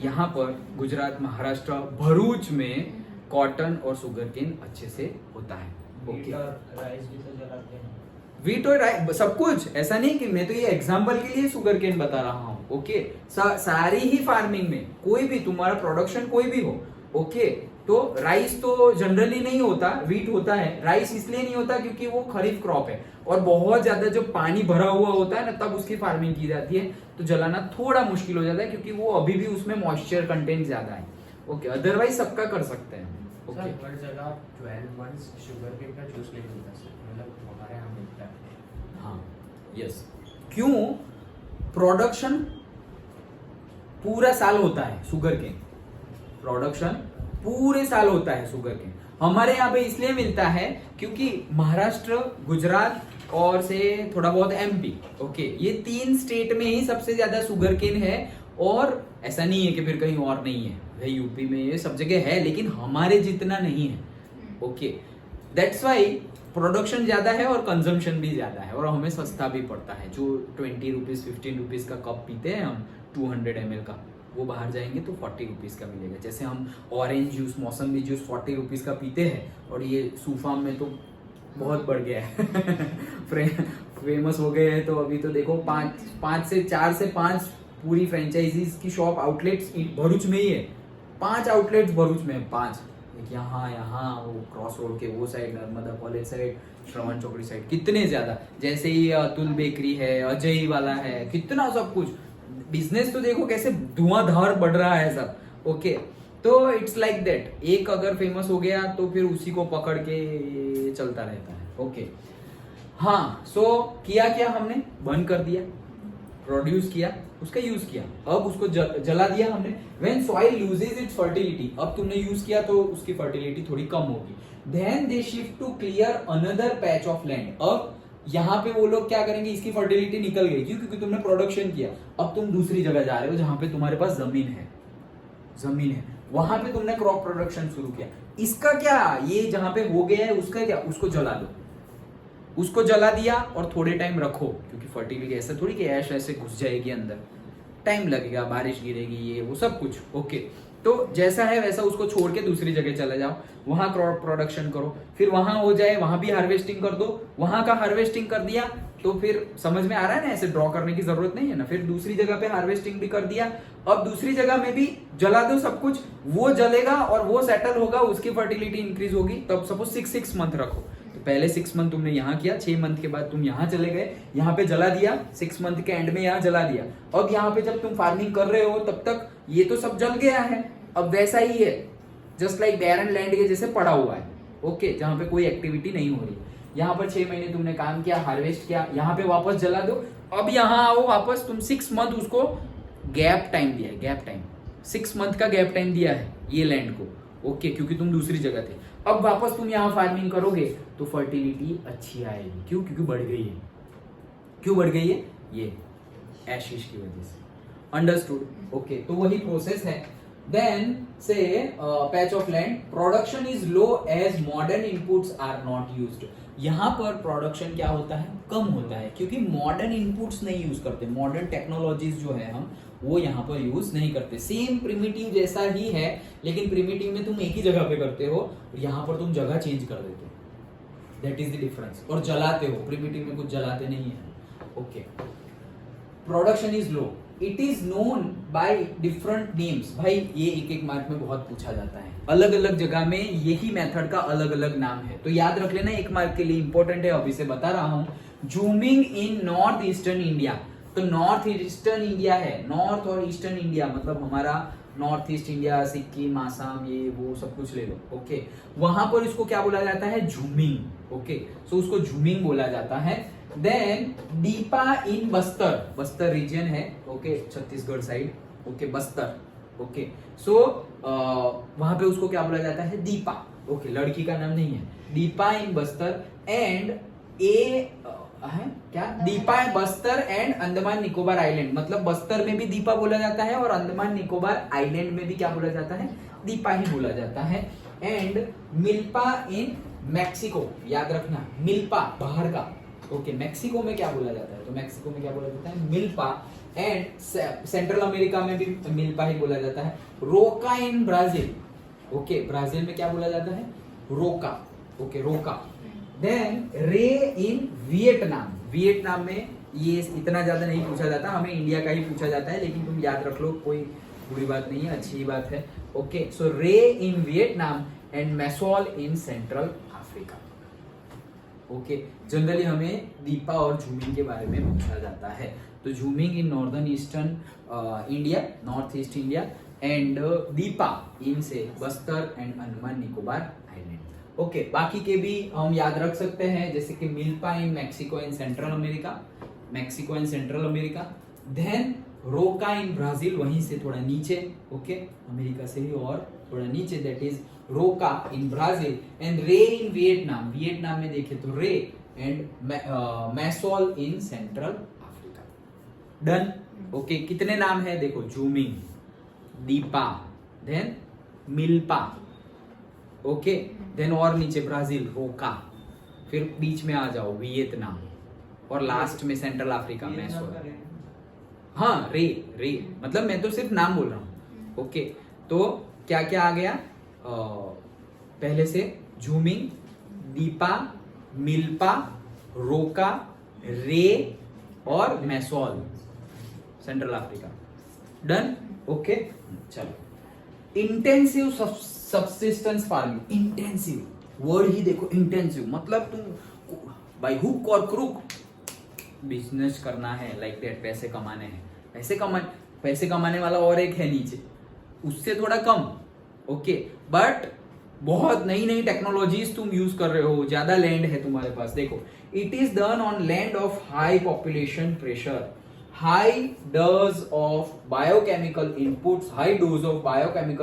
यहाँ पर गुजरात, महाराष्ट्र, भरूच में कॉटन और शुगर केन अच्छे से होता है। ओके, राइस भी तो जलाते हैं। वीट और राइस सब कुछ, ऐसा नहीं कि मैं तो ये एग्जांपल के लिए शुगर केन बता रहा हूँ। ओके, सारी ही फार्मिंग में कोई भी तुम्हारा प्रोडक्शन कोई भी हो, ओके, तो राइस तो जनरली नहीं होता, वीट होता है। राइस इसलिए नहीं होता क्योंकि वो खरीफ क्रॉप है और बहुत ज्यादा जो पानी भरा हुआ होता है ना, तब उसकी फार्मिंग की जाती है, तो जलाना थोड़ा मुश्किल हो जाता है क्योंकि वो अभी भी उसमें मॉइस्चर कंटेंट ज्यादा है। ओके, अदरवाइज सबका कर सकते हैं। ओके, हर जगह 12 मंथ्स शुगर केन का जूस नहीं मिलता सर, मतलब हमारे यहाँ मिलता है। हाँ यस, क्यों, प्रोडक्शन पूरा साल होता है शुगर केन, प्रोडक्शन पूरे साल होता है शुगर केन। हमारे यहाँ पे इसलिए मिलता है क्योंकि महाराष्ट्र, गुजरात और से थोड़ा बहुत एमपी, ओके, ये 3 स्टेट में ही सबसे ज्यादा शुगर केन है। और ऐसा नहीं है कि फिर कहीं और नहीं है, भाई यूपी में ये सब जगह है, लेकिन हमारे जितना नहीं है। ओके, दैट्स वाई प्रोडक्शन ज्यादा है और कंजम्पशन भी ज्यादा है, और हमें सस्ता भी पड़ता है। जो 20 रुपीज 15 रुपीज का कप पीते हैं हम 200 ml का, वो बाहर जाएंगे तो 40 रुपीज का मिलेगा। जैसे हम ऑरेंज जूस, मौसमी जूस 40 रुपीज का पीते हैं, और ये सूफाम में तो बहुत बढ़ गया है फेमस हो गए हैं। तो अभी तो देखो 4 से 5 पूरी फ्रेंचाइजीज की शॉप, आउटलेट्स भरूच में ही है। 5 आउटलेट्स भरूच में, 5, एक यहाँ वो क्रॉस रोड के वो साइड, नर्मदा कॉलेज साइड, श्रवण चौकड़ी साइड, कितने ज्यादा। जैसे ही अतुल बेकरी है, अजय वाला है, कितना सब कुछ बिजनेस तो देखो कैसे धुआंधार बढ़ रहा है सब। ओके, तो इट्स लाइक दैट, एक अगर फेमस हो गया तो फिर उसी को पकड़ के चलता रहता है। ओके, हाँ, सो किया क्या हमने, बर्न कर दिया, प्रोड्यूस किया, उसका यूज किया, अब उसको जला दिया हमने। When soil loses it's fertility, अब तुमने यूज किया तो उसकी फर्टिलिटी थोड़ी कम होगी। Then they shift to clear another patch of land, अब यहाँ पे वो लोग क्या करेंगे, इसकी फर्टिलिटी निकल गई, क्यों, क्योंकि तुमने प्रोडक्शन किया। अब तुम दूसरी जगह जा रहे हो जहां पे तुम्हारे पास जमीन है, वहां पे तुमने क्रॉप प्रोडक्शन शुरू किया। इसका क्या, ये जहां पे हो गया है उसका क्या, उसको जला दो, उसको जला दिया और थोड़े टाइम रखो, क्योंकि फर्टिलिटी ऐसा थोड़ी कि ऐश ऐसे घुस जाएगी अंदर, टाइम लगेगा, बारिश गिरेगी, ये वो सब कुछ। ओके, तो जैसा है वैसा उसको छोड़ के दूसरी जगह चले जाओ, वहां क्रॉप प्रोडक्शन करो, फिर वहां हो जाए वहां भी हार्वेस्टिंग कर दो, वहां का हार्वेस्टिंग कर दिया तो फिर समझ में आ रहा है ना, ऐसे ड्रॉ करने की जरूरत नहीं है ना। फिर दूसरी जगह पे हार्वेस्टिंग भी कर दिया, अब दूसरी जगह में भी जला दो सब कुछ, वो जलेगा और वो सेटल होगा, उसकी फर्टिलिटी इंक्रीज होगी। तब सपोज 6 मंथ रखो, तो पहले 6 मंथ तुमने यहाँ किया, 6 मंथ के बाद तुम यहाँ चले गए, यहाँ पे जला दिया, 6 मंथ के एंड में यहाँ जला दिया। अब यहाँ पे जब तुम फार्मिंग कर रहे हो तब तक ये तो सब जल गया है, अब वैसा ही है, जस्ट लाइक बैरन लैंड के जैसे पड़ा हुआ है, ओके, जहां पे कोई एक्टिविटी नहीं हो रही। यहाँ पर 6 महीने तुमने काम किया, हार्वेस्ट किया, यहाँ पे वापस जला दो, अब यहाँ आओ वापस, तुम 6 मंथ उसको गैप टाइम दिया है, गैप टाइम 6 मंथ का गैप टाइम दिया है ये लैंड को, ओके, क्योंकि तुम दूसरी जगह थे। अब वापस तुम यहाँ फार्मिंग करोगे तो फर्टिलिटी अच्छी आएगी, क्यों? क्योंकि बढ़ गई है। क्यों बढ़ गई है? ये एशिश की वजह से। अंडरस्टूड? ओके, तो वही प्रोसेस है। Then say patch of land production is low as modern inputs are not used. यहाँ पर प्रोडक्शन क्या होता है? कम होता है, क्योंकि मॉडर्न इनपुट्स नहीं यूज करते, मॉडर्न टेक्नोलॉजीज जो है हम वो यहाँ पर यूज नहीं करते। सेम प्रिमिटिव जैसा ही है, लेकिन प्रिमिटिव में तुम एक ही जगह पे करते हो, यहाँ पर तुम जगह चेंज कर देते हो, दैट इज द डिफरेंस। और जलाते हो, प्रिमिटिव में कुछ जलाते नहीं है। Okay, production is low, it is known by different names. भाई ये एक मार्क में बहुत पूछा जाता है, अलग अलग जगह में यही मेथड का अलग अलग नाम है, तो याद रख लेना, 1 मार्क के लिए इंपॉर्टेंट है, अभी से बता रहा हूं। जूमिंग इन नॉर्थ ईस्टर्न इंडिया, तो नॉर्थ ईस्टर्न इंडिया है, नॉर्थ और ईस्टर्न इंडिया मतलब हमारा north east India, Sikkim, Assam, ये वो सब कुछ ले लो, ओके। वहां पर इसको क्या बोला जाता है? झूमिंग, ओके, सो उसको झूमिंग बोला जाता है। Then Dipa in Bastar, Bastar region है, okay, Chhattisgarh side, okay, Bastar, okay, so वहां पे उसको क्या बोला जाता है? दीपा, ओके, लड़की का नाम नहीं है, दीपा इन बस्तर एंड है क्या? दीपा बस्तर एंड अंडमान निकोबार आइलैंड, मतलब बस्तर में भी दीपा बोला जाता है और अंडमान निकोबार आइलैंड में भी क्या बोला जाता है? दीपा ही बोला जाता है। एंड मिल्पा इन मैक्सिको, याद रखना, मिल्पा बाहर का, ओके, मैक्सिको में क्या बोला जाता है? तो मैक्सिको में क्या बोला जाता है? मिल्पा। एंड सेंट्रल अमेरिका में भी मिल्पा ही बोला जाता है। रोका इन ब्राजील, ओके, ब्राजील में क्या बोला जाता है? रोका, ओके, रोका। देन रे इन वियतनाम, वियतनाम में ये इतना ज्यादा नहीं पूछा जाता, हमें इंडिया का ही पूछा जाता है, लेकिन तुम याद रख लो, कोई बुरी बात नहीं है, अच्छी बात है, okay. So ray in Vietnam and Masole in Central Africa, okay. Generally हमें दीपा और झूमिंग के बारे में पूछा जाता है, तो झूमिंग in northern eastern India, north east India, and Dipa in से Bastar and Andaman Nicobar island, okay. बाकी के भी हम याद रख सकते हैं, जैसे कि milpa in Mexico and Central America, Mexico and Central America. Then roca in Brazil, वहीं से थोड़ा नीचे, ओके, अमेरिका से ही और थोड़ा नीचे, दैट इज रोका इन ब्राजील। एंड रे इन वियतनाम, वियतनाम में देखे तो ray, and Masole in Central Africa. Done, okay. कितने नाम है देखो? जूमिंग, Dipa, then milpa, okay, then और नीचे ब्राजील, रोका, फिर बीच में आ जाओ वियतनाम, और लास्ट में सेंट्रल अफ्रीका, मैसोल। हाँ, रे, रे मतलब मैं तो सिर्फ नाम बोल रहा हूँ, ओके। तो क्या क्या आ गया? पहले से झूमिंग, दीपा, मिल्पा, रोका, रे और Masole, Central Africa. Done, okay. चलो, intensive subsistence farming, intensive word ही देखो, इंटेंसिव मतलब तुम by hook or crook business करना है, लाइक दैट, पैसे कमाने हैं, पैसे कमाने वाला और एक है नीचे, उससे थोड़ा कम, ओके, बट बहुत नई नई टेक्नोलॉजीज तुम यूज कर रहे हो, ज्यादा लैंड है तुम्हारे पास। देखो, it is done on land of high population pressure, high dose of biochemical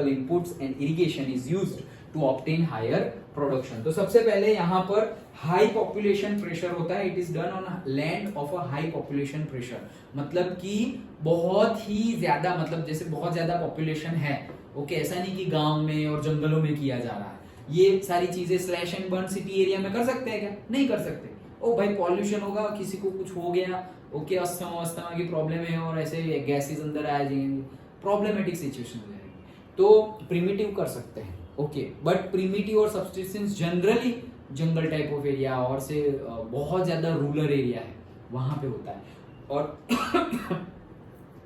inputs and irrigation is used to obtain higher production। तो सबसे पहले यहाँ पर हाई पॉपुलेशन प्रेशर होता है, it is done on land of a high population pressure, मतलब कि बहुत ही ज्यादा, मतलब जैसे बहुत ज्यादा पॉपुलेशन है, ओके, ऐसा नहीं कि गांव में और जंगलों में किया जा रहा है। ये सारी चीजें slash and burn city area में कर सकते हैं क्या? नहीं कर सकते। ओ भाई, पॉल्यूशन होगा, किसी को कुछ हो गया, ओके, अस्थमा की प्रॉब्लम है और ऐसे गैसेस अंदर आ जाएंगे, प्रॉब्लमेटिक सिचुएशन हो जाएगी। तो प्रिमिटिव कर सकते हैं, ओके, बट प्रिमिटिव और subsistence generally jungle type of area और से बहुत ज्यादा रूरल एरिया है वहां पे होता है, और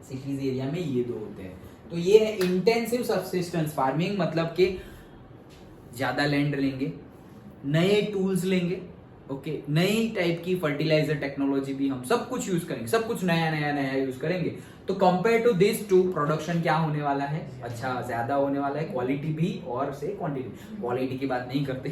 सिटीज एरिया में ये दो होते हैं। तो ये है इंटेंसिव सब्सिस्टेंस फार्मिंग, मतलब कि ज्यादा लैंड लेंगे, नए टूल्स लेंगे, ओके, नई टाइप की फर्टिलाइजर टेक्नोलॉजी भी हम सब कुछ यूज करेंगे, सब कुछ नया नया नया यूज करेंगे। तो compare to this to production क्या होने वाला है, अच्छा ज्यादा होने वाला है, क्वालिटी भी और से क्वांटिटी, क्वालिटी की बात नहीं करते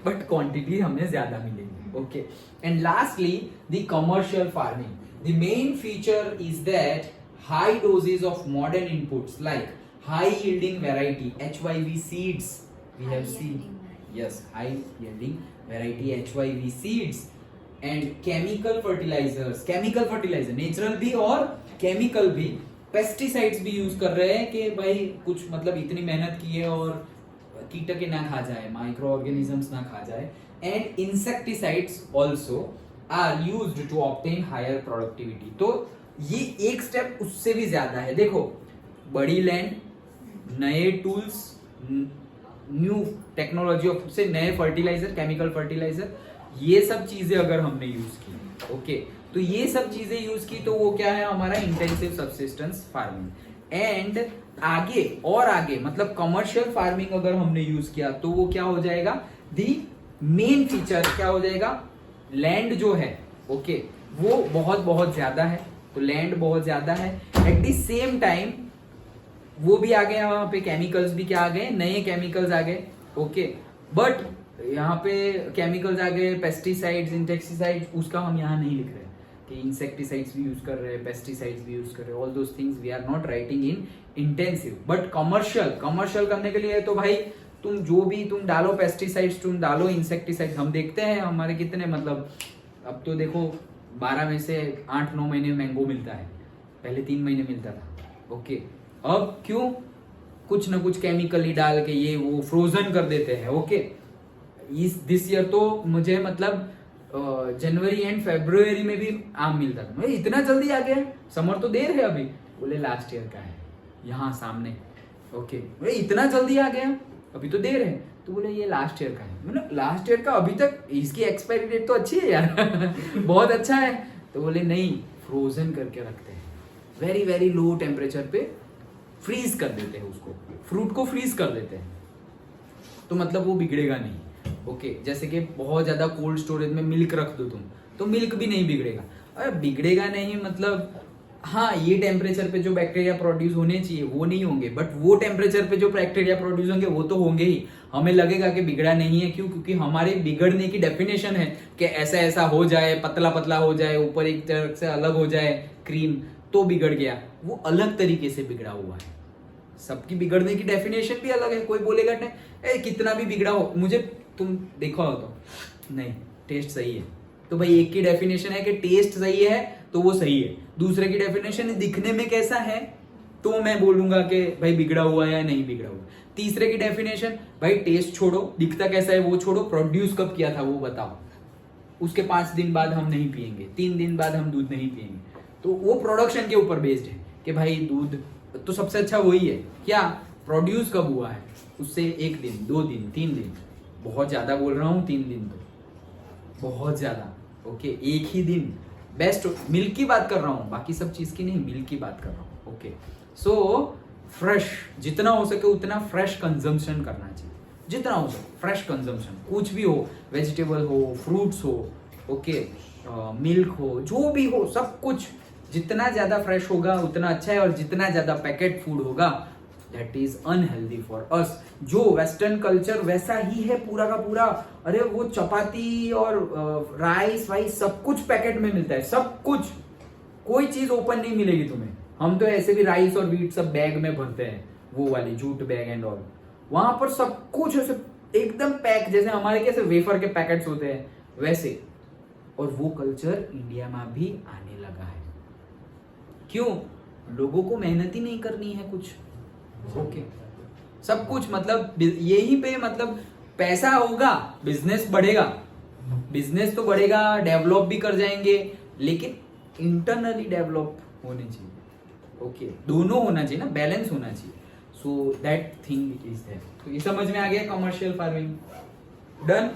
बट क्वांटिटी हमें ज्यादा मिलेगी, okay. And lastly the commercial farming, the main feature is that high doses of modern inputs like high yielding variety HYV seeds, we have seen, yes, high yielding variety HYV seeds and chemical fertilizer natural भी और chemical भी, pesticides भी use कर रहे हैं कि भाई कुछ मतलब इतनी मेहनत की है और कीटक ना खा जाए, माइक्रो ऑर्गेनिजम्स ना खा जाए, and insecticides also are used to obtain higher productivity. तो ये एक स्टेप उससे भी ज्यादा है। देखो, बड़ी लैंड, नए टूल्स, न्यू टेक्नोलॉजी से नए फर्टिलाइजर, केमिकल फर्टिलाइजर, ये सब चीजें अगर हमने यूज की, ओके, तो ये सब चीजें यूज की तो वो क्या है हमारा इंटेंसिव सब्सिस्टेंस फार्मिंग। एंड आगे और आगे मतलब कमर्शियल फार्मिंग अगर हमने यूज किया तो वो क्या हो जाएगा, दी मेन फीचर क्या हो जाएगा, लैंड जो है, ओके, वो बहुत बहुत ज्यादा है, तो लैंड बहुत ज्यादा है, एट द सेम टाइम वो भी आ गए, वहां पे केमिकल्स भी क्या आ गए, नए केमिकल्स आ गए, ओके, बट यहाँ पे केमिकल्स आ गए, पेस्टिसाइड्स, इंसेक्टिसाइड्स, उसका हम यहाँ नहीं लिख रहे कि इंसेक्टिसाइड्स भी यूज कर रहे हैं, पेस्टिसाइड्स भी यूज कर रहे हैं, all those things we are not writing in intensive. But commercial करने के लिए तो भाई तुम जो भी तुम डालो, पेस्टिसाइड्स तुम डालो, इंसेक्टिसाइड्स, हम देखते हैं हमारे कितने मतलब, अब तो देखो 12 में से 8-9 महीने मैंगो मिलता है, पहले 3 महीने मिलता था, ओके, अब क्यों, कुछ ना कुछ केमिकल ही डाल के ये वो फ्रोजन कर देते हैं, ओके। दिस ईयर तो मुझे मतलब जनवरी एंड फरवरी में भी आम मिलता था, भाई इतना जल्दी आ गया, समर तो देर है अभी, बोले लास्ट ईयर का है यहाँ सामने, ओके, भाई इतना जल्दी आ गया, अभी तो देर है, तो बोले ये लास्ट ईयर का है, मतलब लास्ट ईयर का, अभी तक इसकी एक्सपायरी डेट तो अच्छी है यार बहुत अच्छा है, तो बोले नहीं, फ्रोजन करके रखते हैं, वेरी वेरी लो टेम्परेचर पे फ्रीज कर देते हैं उसको, फ्रूट को फ्रीज कर देते हैं, तो मतलब वो बिगड़ेगा नहीं, ओके। जैसे कि बहुत ज्यादा कोल्ड स्टोरेज में मिल्क रख दो तुम, तो मिल्क भी नहीं बिगड़ेगा, अरे बिगड़ेगा नहीं मतलब हाँ, ये टेम्परेचर पे जो बैक्टीरिया प्रोड्यूस होने चाहिए वो नहीं होंगे, बट वो टेम्परेचर पे जो बैक्टीरिया प्रोड्यूस होंगे वो तो होंगे ही, हमें लगेगा कि बिगड़ा नहीं है, क्यों, क्योंकि हमारे बिगड़ने की डेफिनेशन है कि ऐसा ऐसा हो जाए, पतला पतला हो जाए, ऊपर एक तरह से अलग हो जाए क्रीम, तो बिगड़ गया, वो अलग तरीके से बिगड़ा हुआ है, सबकी बिगड़ने की डेफिनेशन भी अलग है। कोई बोलेगा नहीं कितना भी बिगड़ा हो, मुझे तुम देखो तो नहीं, टेस्ट सही है, तो भाई एक की डेफिनेशन है कि टेस्ट सही है तो वो सही है, दूसरे की डेफिनेशन दिखने में कैसा है तो मैं बोलूंगा कि भाई बिगड़ा हुआ है या नहीं बिगड़ा हुआ, तीसरे की डेफिनेशन भाई टेस्ट छोड़ो, दिखता कैसा है वो छोड़ो, प्रोड्यूस कब किया था वो बताओ, उसके 5 दिन बाद हम नहीं पियेंगे, 3 दिन बाद हम दूध नहीं पियेंगे, तो वो प्रोडक्शन के ऊपर बेस्ड है कि भाई दूध तो सबसे अच्छा वही है, क्या प्रोड्यूस कब हुआ है, उससे 1 दिन 2 दिन 3 दिन, बहुत ज्यादा बोल रहा हूँ 3 दिन तो बहुत ज्यादा, ओके, एक ही दिन बेस्ट, मिल्क की बात कर रहा हूँ, बाकी सब चीज की नहीं, मिल्क की बात कर रहा हूँ, ओके। सो फ्रेश, जितना हो सके उतना फ्रेश कंजम्पशन करना चाहिए, जितना हो सके फ्रेश कंजम्पशन, कुछ भी हो, वेजिटेबल हो, फ्रूट्स हो, ओके, मिल्क हो, जो भी हो, सब कुछ जितना ज्यादा फ्रेश होगा उतना अच्छा है, और जितना ज्यादा पैकेट फूड होगा that is unhealthy for us. जो वेस्टर्न कल्चर वैसा ही है पूरा का पूरा, अरे वो चपाती और राइस वाइस सब कुछ पैकेट में मिलता है, सब कुछ, कोई चीज ओपन नहीं मिलेगी तुम्हें। हम तो ऐसे भी राइस और व्हीट सब बैग में भरते हैं, वो वाली जूट बैग एंड ऑल, वहां पर सब कुछ ऐसे एकदम पैक, जैसे हमारे कैसे वेफर के पैकेट्स होते हैं वैसे, और वो कल्चर इंडिया में भी आने लगा है। क्यों? लोगों को मेहनत ही नहीं करनी है कुछ, ओके, सब कुछ मतलब यही पे मतलब पैसा होगा, बिजनेस बढ़ेगा, बिजनेस तो बढ़ेगा, डेवलप भी कर जाएंगे, लेकिन इंटरनली डेवलप होने चाहिए, ओके, दोनों होना चाहिए ना, बैलेंस होना चाहिए। So that thing is there. तो ये समझ में आ गया कमर्शियल फार्मिंग। डन।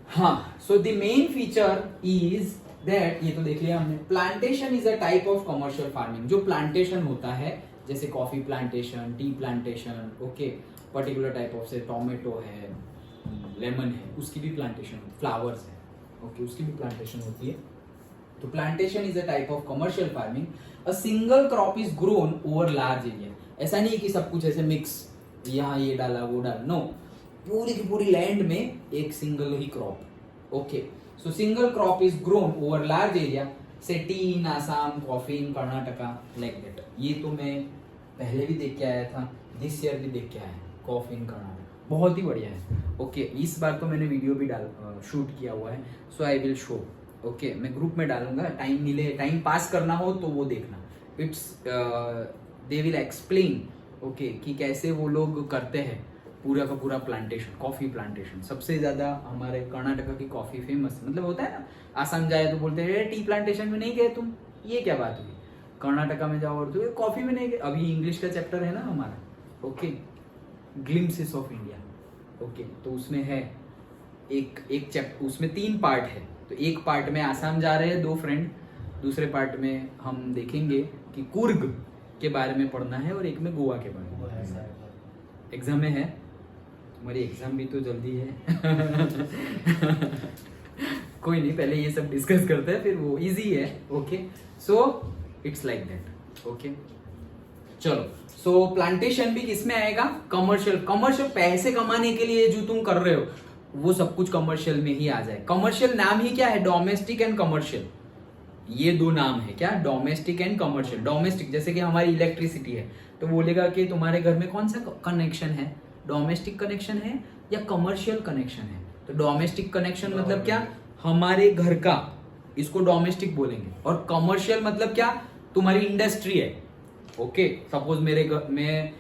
हाँ, so the main feature is that, ये तो देख लिया हमने, plantation is a type of commercial farming. जो प्लांटेशन होता है जैसे coffee plantation, tea plantation, okay, particular type of से टोमेटो है, लेमन है, उसकी भी प्लांटेशन, फ्लावर्स है, ओके, उसकी भी प्लांटेशन होती है। तो plantation is a type of commercial farming. A single crop is grown over large area. ऐसा नहीं कि सब कुछ ऐसे मिक्स, यहाँ ये डाला वो डाला, नो, पूरी की पूरी लैंड में एक सिंगल ही crop. Okay, so single crop is grown over large area, से tea in Assam, coffee in Karnataka, like that. ये तो मैं पहले भी देख के आया था, दिस ईयर भी देख के आया, कॉफी इन कर्नाटका, बहुत ही बढ़िया है। ओके, इस बार तो मैंने वीडियो भी शूट किया हुआ है, सो आई विल शो। ओके, मैं ग्रुप में डालूंगा, टाइम मिले, टाइम पास करना हो तो वो देखना। It's they will explain, okay, कि कैसे वो लोग करते हैं पूरा का पूरा प्लांटेशन, कॉफी प्लांटेशन। सबसे ज्यादा हमारे कर्नाटका की कॉफी फेमस, मतलब होता है ना, आसाम जाए तो बोलते हैं टी प्लांटेशन में नहीं गए तुम, ये क्या बात हुई, कर्नाटका में जाओ और तो कॉफी में नहीं गए। अभी इंग्लिश का चैप्टर है ना हमारा, okay, glimpses of India, okay, तो उसमें है एक चैप्टर, उसमें 3 पार्ट है। तो एक पार्ट में आसाम जा रहे हैं 2 फ्रेंड, दूसरे पार्ट में हम देखेंगे कि कुर्ग के बारे में पढ़ना है और एक में गोवा के बारे में। एग्जाम में है, हमारी एग्जाम भी तो जल्दी है कोई नहीं, पहले ये सब डिस्कस करते हैं, फिर वो इजी है। Okay, so it's like that. Okay, चलो, सो प्लांटेशन भी किसमें आएगा, कमर्शियल। कमर्शियल पैसे कमाने के लिए जो तुम कर रहे हो वो सब कुछ कमर्शियल में ही आ जाए। कमर्शियल नाम ही क्या है, डोमेस्टिक एंड कमर्शियल, ये 2 नाम है क्या, डोमेस्टिक एंड कमर्शियल। डोमेस्टिक जैसे कि हमारी इलेक्ट्रिसिटी है, तो बोलेगा कि तुम्हारे घर में कौन सा कनेक्शन है, डोमेस्टिक कनेक्शन है या कमर्शियल कनेक्शन है। तो डोमेस्टिक कनेक्शन मतलब क्या, हमारे घर का, इसको डोमेस्टिक बोलेंगे। और कमर्शियल मतलब क्या, तुम्हारी इंडस्ट्री है। ओके, सपोज मेरे घर में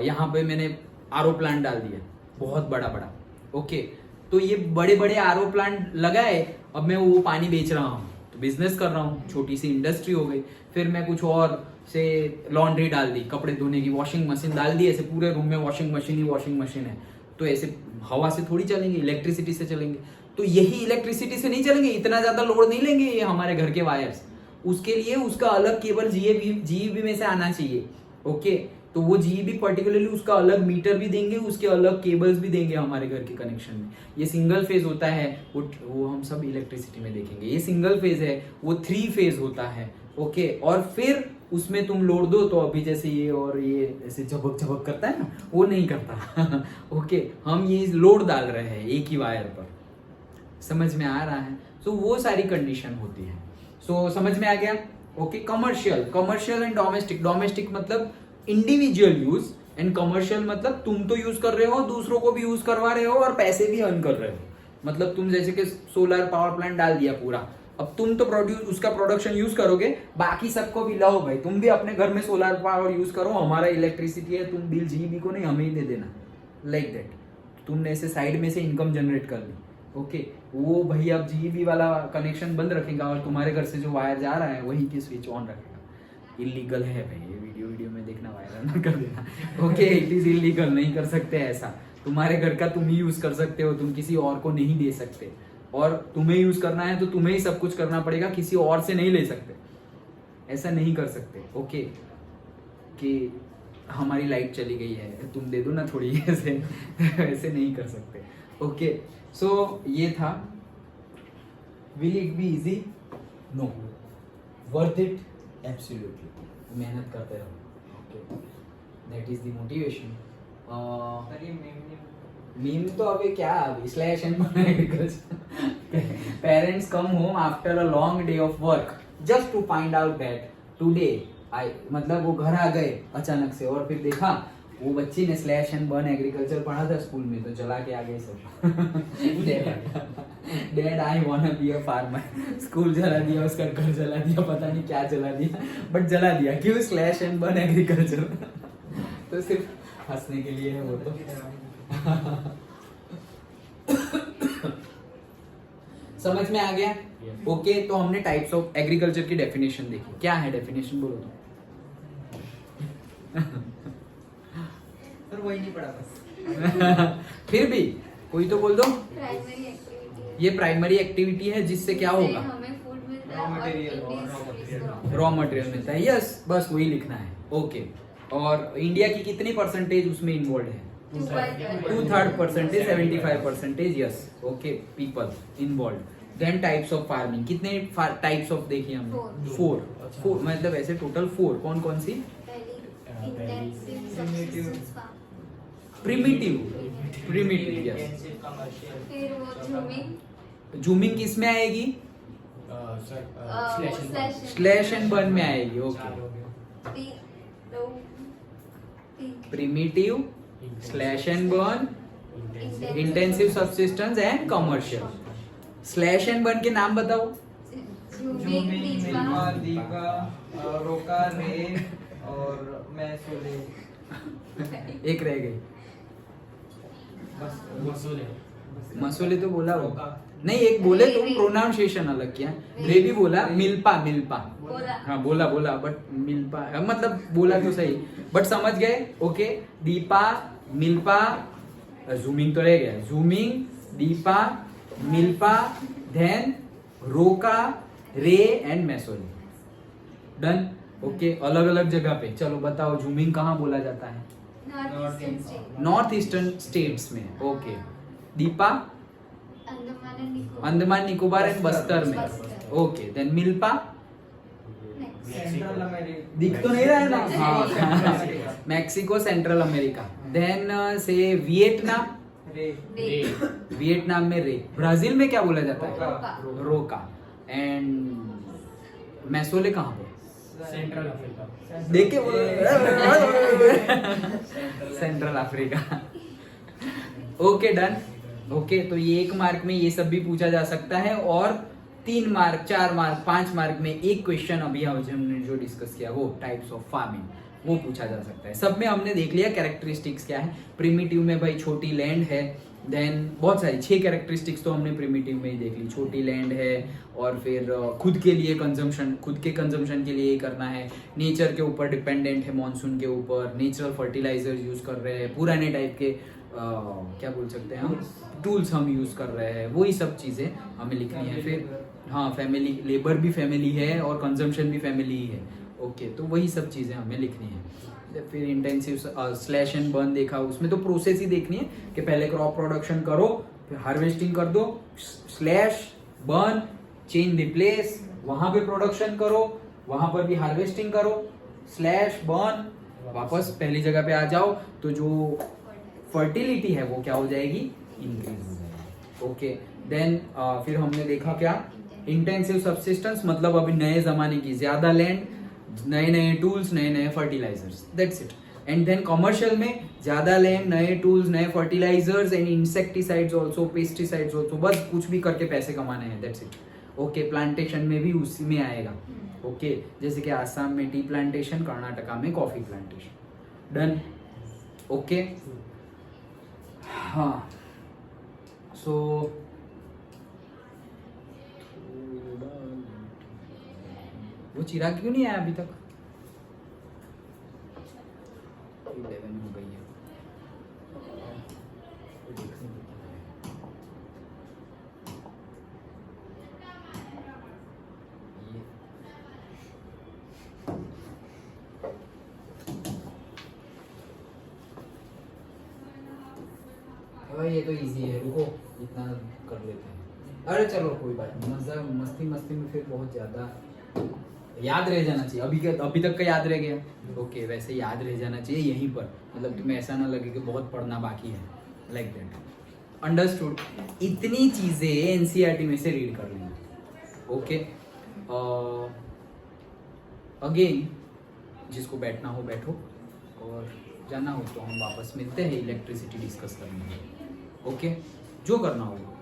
यहाँ पे मैंने आरओ प्लांट डाल दिया, बहुत बड़ा बड़ा, ओके, तो ये बड़े बड़े आरओ प्लांट लगाए, अब मैं वो पानी बेच रहा हूँ, तो बिजनेस कर रहा हूँ, छोटी सी इंडस्ट्री हो गई। फिर मैं कुछ और से लॉन्ड्री डाल दी, कपड़े धोने की वॉशिंग मशीन डाल दी, ऐसे पूरे रूम में वॉशिंग मशीन है, तो ऐसे हवा से थोड़ी चलेंगे, इलेक्ट्रिसिटी से चलेंगे। तो यही इलेक्ट्रिसिटी से नहीं चलेंगे, इतना ज्यादा लोड नहीं लेंगे ये हमारे घर के वायर्स, उसके लिए उसका अलग केबल जीईबी में से आना चाहिए। ओके, तो वो जीईबी पर्टिकुलरली उसका अलग मीटर भी देंगे, उसके अलग केबल्स भी देंगे हमारे घर के कनेक्शन में। ये सिंगल फेज होता है, वो हम सब इलेक्ट्रिसिटी में देखेंगे। ये सिंगल फेज है, वो 3 फेज होता है। ओके, और फिर उसमें तुम लोड दो तो अभी जैसे ये और ये ऐसे झपक झपक करता है ना, वो नहीं करता ओके, हम ये लोड डाल रहे हैं एक ही वायर पर, समझ में आ रहा है। सो वो सारी कंडीशन होती है। सो समझ में आ गया। Okay, commercial and domestic. Domestic मतलब इंडिविजुअल यूज, एंड कमर्शियल मतलब तुम तो यूज कर रहे हो, दूसरों को भी यूज करवा रहे हो और पैसे भी अर्न कर रहे हो। मतलब तुम जैसे कि सोलर पावर प्लांट डाल दिया पूरा, अब तुम तो उसका प्रोडक्शन यूज करोगे, बाकी सबको भी लाओ भाई, तुम भी अपने घर में सोलर पावर यूज करो, हमारा इलेक्ट्रिसिटी है, तुम बिल जीबी को नहीं हमें ही दे देना, लाइक दैट। तुमने ऐसे साइड में से इनकम जनरेट कर ली। ओके, वो भाई अब जीबी वाला कनेक्शन बंद रखेगा और तुम्हारे घर से जो वायर जा रहा है वही की स्विच ऑन रखेगा। इलीगल है भाई, ये वीडियो में देखना, वायरल ना कर देना। ओके, इट इज इलीगल, नहीं कर सकते ऐसा। तुम्हारे घर का तुम ही यूज कर सकते हो, तुम किसी और को नहीं दे सकते, और तुम्हें यूज करना है तो तुम्हें ही सब कुछ करना पड़ेगा, किसी और से नहीं ले सकते, ऐसा नहीं कर सकते। ओके, कि हमारी लाइट चली गई है तुम दे दो ना थोड़ी, ऐसे ऐसे नहीं कर सकते। ओके, सो ये था। Will it be easy? No, worth it? Absolutely. मेहनत करते रहो। Okay, that is the motivation. Meme तो अभी क्या, अभी slash and parents come home after a long day of work just to find out that today I, मतलब वो घर आ गए अचानक से और फिर देखा वो बच्ची ने स्लैश एंड बर्न एग्रीकल्चर पढ़ा था स्कूल में, तो जला के आ गए सब। Dad I want to be a farmer. School जला दिया, उसका घर जला दिया, पता नहीं क्या जला दिया, बट जला दिया। क्यों? Slash and burn agriculture. तो सिर्फ हंसने के लिए है वो तो। समझ में आ गया? ओके, तो हमने टाइप्स ऑफ एग्रीकल्चर की डेफिनेशन देखी। क्या है डेफिनेशन, बोलो तो। वही नहीं पढ़ा बस। फिर भी कोई तो बोल दो। प्राइमरी एक्टिविटी ये प्राइमरी एक्टिविटी है जिससे क्या होगा, हमें फूड मिलता Raw है material, और raw material. रॉ मटेरियल मिलता है। यस, बस वही लिखना है। ओके, और इंडिया की कितनी परसेंटेज उसमें इन्वॉल्व है? 2/3%, 75%, yes. Okay, people involve. Then types of farming, कितने टाइप्स ऑफ देखिए हमने? 4 मतलब ऐसे टोटल 4। कौन कौन सी? Intensive subsistence farm, primitive, yes. Intensive, commercial. फिर वो झूमिंग, जूमिंग किस में आएगी? स्लैश एंड बर्न में आएगी। Okay, primitive, slash and burn, intensive subsistence and commercial. Slash and burn के नाम बताओ। झूमिंग, दीपा, दीपा, रोका, रे और मैं सोले। एक रह गई, बस मसूले तो बोला वो। रोका। नहीं, एक बोले रे, तो रे। प्रोनाउंसिएशन अलग किया। रे भी बोला, मिल्पा मिल्पा। बोला। हाँ बोला बट मिल्पा मतलब बोला तो सही, बट समझ गए। ओके, दीपा, मिल्पा, जूमिंग तो रह गया। जूमिंग, दीपा, मिल्पा, देन रोका, रे एंड मैसोली। डन। ओके, अलग अलग जगह पे। चलो बताओ, जूमिंग कहाँ बोला जाता है? North eastern state, north eastern states में। Okay, Deepa Andaman and Nicobar, Andaman Nicobar and Bastar में। Bastar. Okay, then milpa next Central America. दिख तो नहीं रहा है ना? सेंट्रल हाँ, America. Mexico, Central America. Then से वियतनाम, रे। वियतनाम में रे। ब्राजील में क्या बोला जाता है? रोका। रोका। एंड मैसोले कहाँ पे? Central Africa. देख के central Africa. Okay, done. Okay, तो ये 1 मार्क में ये सब भी पूछा जा सकता है, और 3 मार्क, 4 मार्क, 5 मार्क में एक क्वेश्चन अभी हमने जो डिस्कस किया वो टाइप्स ऑफ फार्मिंग, वो पूछा जा सकता है। सब में हमने देख लिया कैरेक्टरिस्टिक्स क्या है। प्रिमिटिव में भाई छोटी लैंड है, देन बहुत सारी 6 कैरेक्टरिस्टिक्स तो हमने प्रिमिटिव में ही देख ली। छोटी लैंड है, और फिर खुद के लिए कंजम्पशन, खुद के कंजम्पशन के लिए करना है, नेचर के ऊपर डिपेंडेंट है, मानसून के ऊपर, नेचुरल फर्टिलाइजर यूज कर रहे हैं, पुराने टाइप के क्या बोल सकते हैं हम, टूल्स हम यूज कर रहे हैं, वही सब चीजें हमें लिखनी है। फिर हाँ, फैमिली लेबर भी फैमिली है और कंजम्पशन भी फैमिली ही है। ओके, तो वही सब चीजें हमें लिखनी है। फिर इंटेंसिव स्लैश एंड बर्न देखा, उसमें तो प्रोसेस ही देखनी है कि पहले क्रॉप प्रोडक्शन करो, फिर हार्वेस्टिंग कर दो, slash burn, change the place, वहां पे प्रोडक्शन करो, वहां पर भी हार्वेस्टिंग करो, स्लैश बर्न, वापस पहली जगह पे आ जाओ, तो जो फर्टिलिटी है वो क्या हो जाएगी? इंक्रीज हो जाएगी। ओके, देन फिर हमने देखा क्या? इंटेंसिव सब्सिस्टेंस मतलब अभी नए जमाने की ज्यादा लैंड, नए नए टूल्स, नए नए fertilisers, that's it. And then commercial में ज्यादा लैंड, नए टूल्स, नए fertilisers and insecticides also, pesticides also, बस कुछ भी करके पैसे कमाने हैं, दैट्स इट। ओके, प्लांटेशन में भी उसी में आएगा। ओके, जैसे कि आसाम में टी प्लांटेशन, कर्नाटका में कॉफी प्लांटेशन। डन। ओके, हाँ, सो वो चिराग क्यों नहीं आया अभी तक? 11 हो गई है। ये तो इजी है, रुको इतना कर लेते हैं। अरे चलो कोई बात नहीं, मजा मस्ती में फिर बहुत ज्यादा याद रह जाना चाहिए। अभी तक का याद रह गया। ओके, वैसे याद रह जाना चाहिए यहीं पर, मतलब तुम्हें ऐसा ना लगे कि बहुत पढ़ना बाकी है, लाइक दैट। अंडरस्टूड? इतनी चीजें एनसीईआरटी में से रीड कर लेना। ओके, अगेन जिसको बैठना हो बैठो, और जाना हो तो हम वापस मिलते हैं इलेक्ट्रिसिटी डिस्कस करने में। ओके, जो करना होगा।